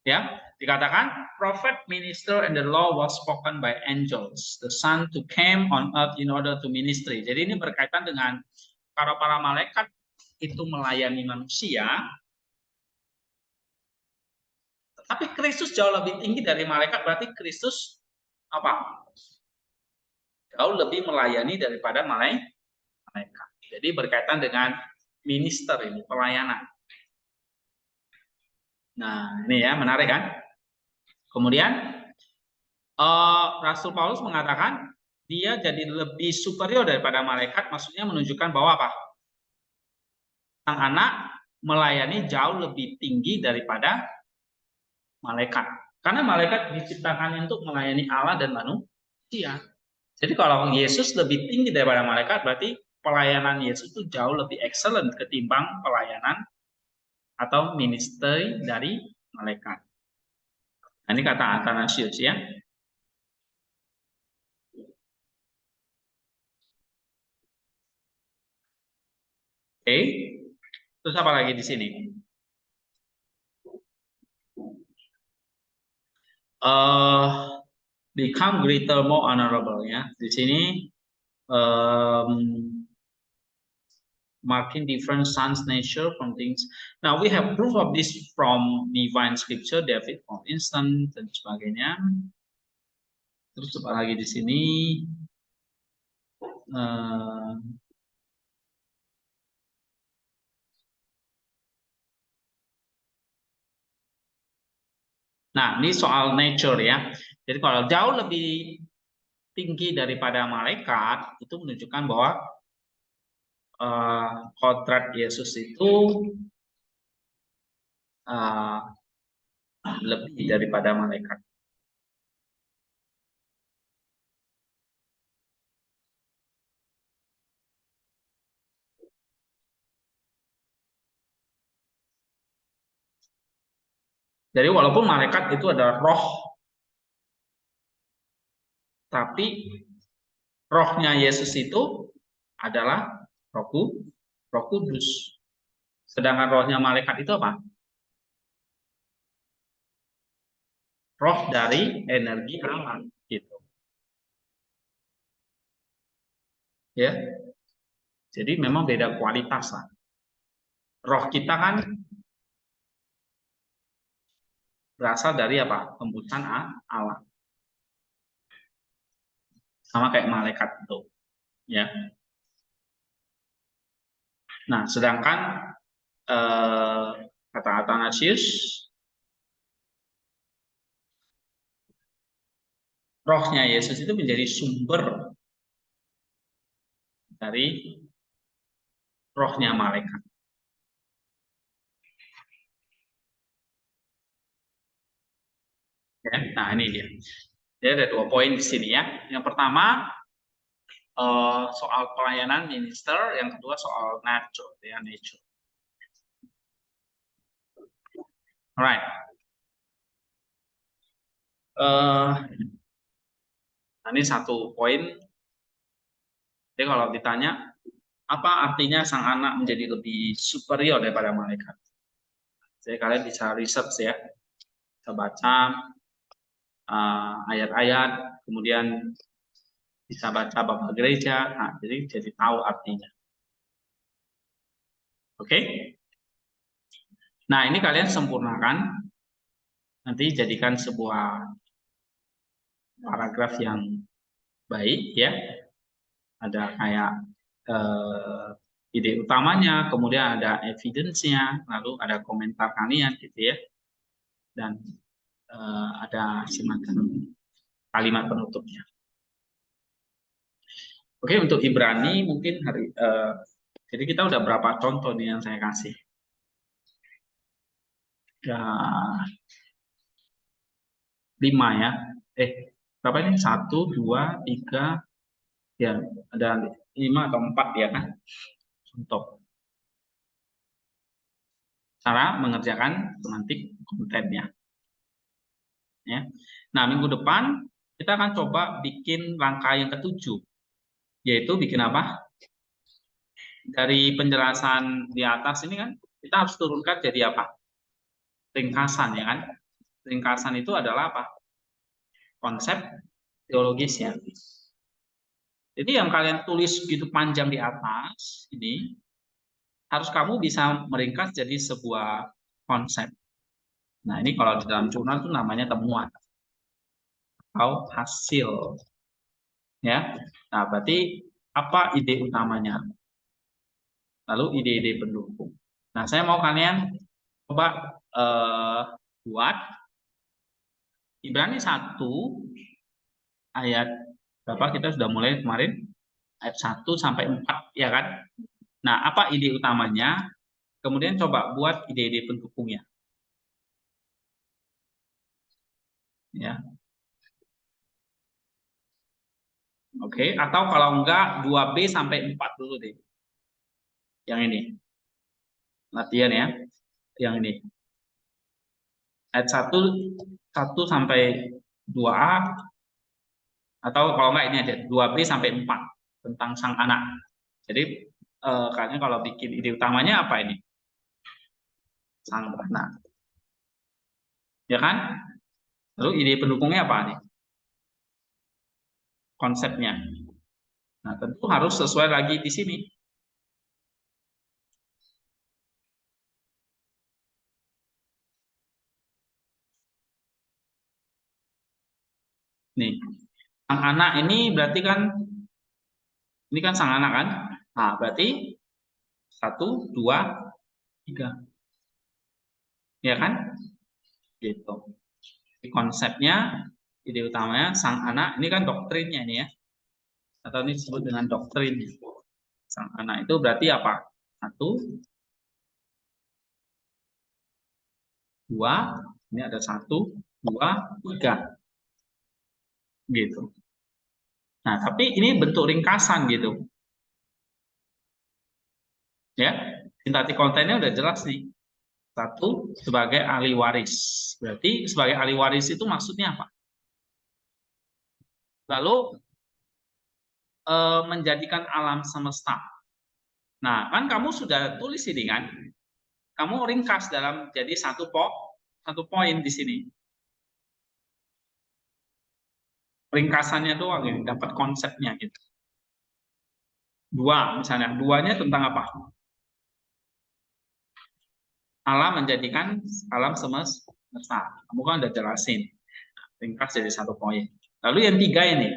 ya, dikatakan prophet, minister, and the law was spoken by angels. The Son to came on earth in order to ministry. Jadi ini berkaitan dengan para malaikat itu melayani manusia, tapi Kristus jauh lebih tinggi dari malaikat. Berarti Kristus apa? Jauh lebih melayani daripada malaikat. Jadi berkaitan dengan minister ini, pelayanan. Nah, ini ya menarik kan? Kemudian Rasul Paulus mengatakan dia jadi lebih superior daripada malaikat, maksudnya menunjukkan bahwa apa? Sang anak melayani jauh lebih tinggi daripada malaikat. Karena malaikat diciptakan untuk melayani Allah dan manusia. Jadi kalau Yesus lebih tinggi daripada malaikat, berarti pelayanan Yesus itu jauh lebih excellent ketimbang pelayanan atau ministry dari malaikat. Nah, ini kata Athanasius ya. Oke. Terus apa lagi di sini? Become greater, more honorable ya. Di sini marking different sons' nature from things. Now we have proof of this from divine scripture, David for instance dan sebagainya. Terus apa lagi di sini? Nah, ini soal nature ya. Jadi kalau jauh lebih tinggi daripada malaikat, itu menunjukkan bahwa kodrat Yesus itu lebih daripada malaikat. Jadi walaupun malaikat itu adalah roh, tapi rohnya Yesus itu adalah Roh Kudus. Sedangkan rohnya malaikat itu apa? Roh dari energi Allah gitu. Ya. Jadi memang beda kualitas lah. Roh kita kan berasal dari apa? Tembusan Allah. Sama kayak malaikat itu. Ya. Nah, sedangkan kata Athanasius, rohnya Yesus itu menjadi sumber dari rohnya malaikat. Ya, nah ini dia. Jadi ada 2 poin di sini ya. Yang pertama soal pelayanan minister, yang kedua soal nature, ya nature. Alright. Nah, ini 1 poin. Jadi kalau ditanya apa artinya sang anak menjadi lebih superior daripada malaikat? Jadi kalian bisa research ya, bisa baca ayat-ayat, kemudian bisa baca bab gereja, nah, jadi tahu artinya. Oke? Nah, ini kalian sempurnakan. Nanti jadikan sebuah paragraf yang baik ya. Ada kayak ide utamanya, kemudian ada evidence-nya, lalu ada komentar kalian gitu ya. Dan ada semacam kalimat penutupnya. Oke, untuk Ibrani mungkin jadi kita udah berapa contoh nih yang saya kasih? Ya, 5 ya. Berapa ini? 1, 2, 3, ya ada 5 atau 4 ya kan? Untuk cara mengerjakan semantik kontennya. Ya. Nah, minggu depan kita akan coba bikin langkah yang ke-7, yaitu bikin apa? Dari penjelasan di atas ini kan kita harus turunkan jadi apa? Ringkasan ya kan? Ringkasan itu adalah apa? Konsep teologisnya. Jadi yang kalian tulis gitu panjang di atas ini harus kamu bisa meringkas jadi sebuah konsep. Nah, ini kalau di dalam jurnal itu namanya temuan atau hasil. Ya. Nah, berarti apa ide utamanya? Lalu ide-ide pendukung. Nah, saya mau kalian coba buat Ibrani 1 ayat berapa, kita sudah mulai kemarin ayat 1 sampai 4 ya kan? Nah, apa ide utamanya? Kemudian coba buat ide-ide pendukungnya. Ya. Oke, atau kalau enggak 2B sampai 4 dulu deh. Yang ini. Latihan ya. Yang ini. Ayat 1 sampai 2A, atau kalau enggak ini aja 2B sampai 4 tentang sang anak. Jadi kayaknya kalau bikin ide utamanya apa ini? Sang anak. Ya kan? Lalu ide pendukungnya apa nih? Konsepnya. Nah, tentu harus sesuai lagi di sini. Nih, sang anak ini berarti kan, ini kan sang anak kan? Nah, berarti 1, 2, 3. Ya kan? Gitu. Di konsepnya, ide utamanya sang anak, ini kan doktrinnya ini ya. Atau ini disebut dengan doktrin. Sang anak itu berarti apa? 1, 2, ini ada 1, 2, 3. Gitu. Nah, tapi ini bentuk ringkasan gitu. Ya, sintaktik kontennya udah jelas nih. 1 sebagai ahli waris. Berarti sebagai ahli waris itu maksudnya apa? Lalu menjadikan alam semesta. Nah, kan kamu sudah tulis ini kan? Kamu ringkas dalam jadi satu poin di sini. Ringkasannya doang ini, dapat konsepnya gitu. 2 misalnya, 2-nya tentang apa? Allah menjadikan alam semesta. Kamu kan udah jelasin. Ringkas jadi satu poin. Lalu yang 3 ini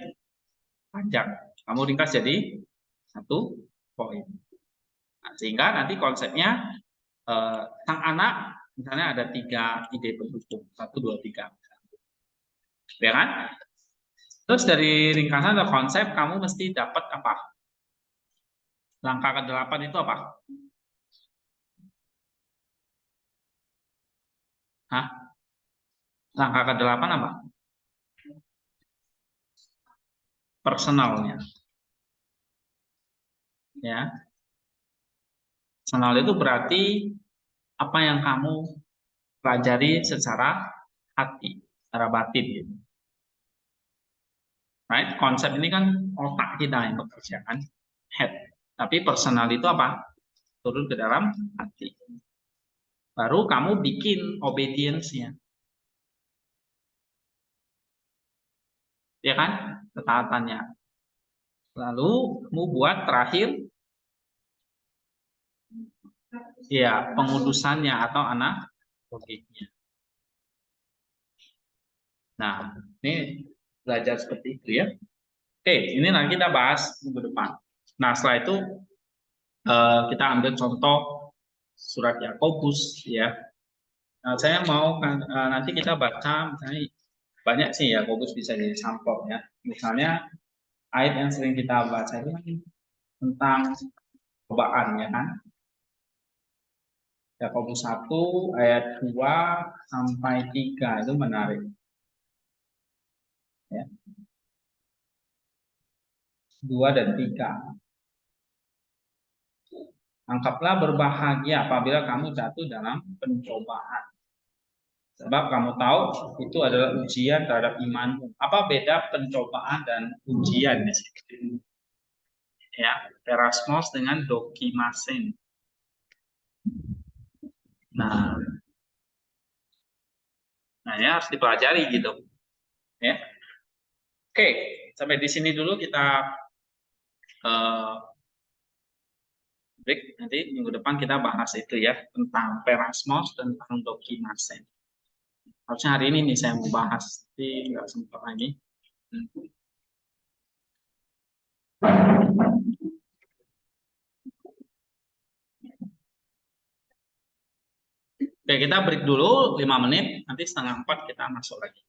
panjang. Kamu ringkas jadi satu poin. Nah, sehingga nanti konsepnya sang anak misalnya ada 3 ide pendukung. 1, 2, 3. Ya kan? Terus dari ringkasan atau konsep kamu mesti dapat apa? Langkah ke-8 itu apa? Hah? Langkah ke-8 apa? Personalnya. Ya. Personal itu berarti apa yang kamu pelajari secara hati, secara batin gitu. Right? Konsep ini kan otak kita yang bekerja kan, head. Tapi personal itu apa? Turun ke dalam hati. Baru kamu bikin obedience-nya. Ya kan? Ketaatannya. Lalu kamu buat terakhir ya pengudusannya atau analogiknya. Nah, ini belajar seperti itu ya. Oke, ini nanti kita bahas minggu depan. Nah, setelah itu kita ambil contoh surat Yakobus ya. Nah, saya mau nanti kita baca misalnya banyak sih Yakobus bisa jadi sampel ya. Misalnya ayat yang sering kita baca itu kan tentang cobaan ya kan. Yakobus 1 ayat 2 sampai 3 itu menarik. Ya. 2 dan 3. Anggaplah berbahagia apabila kamu jatuh dalam pencobaan. Sebab kamu tahu itu adalah ujian terhadap imanmu. Apa beda pencobaan dan ujian di situ? Ya, perasmos dengan dokimasen. Nah, ya harus dipelajari gitu. Ya. Oke, sampai di sini dulu kita break. Nanti minggu depan kita bahas itu ya tentang perasmos, tentang dokimasen. Harusnya hari ini nih saya mau bahas, tapi nggak sempat lagi. Oke, kita break dulu 5 menit, nanti setengah 4 kita masuk lagi.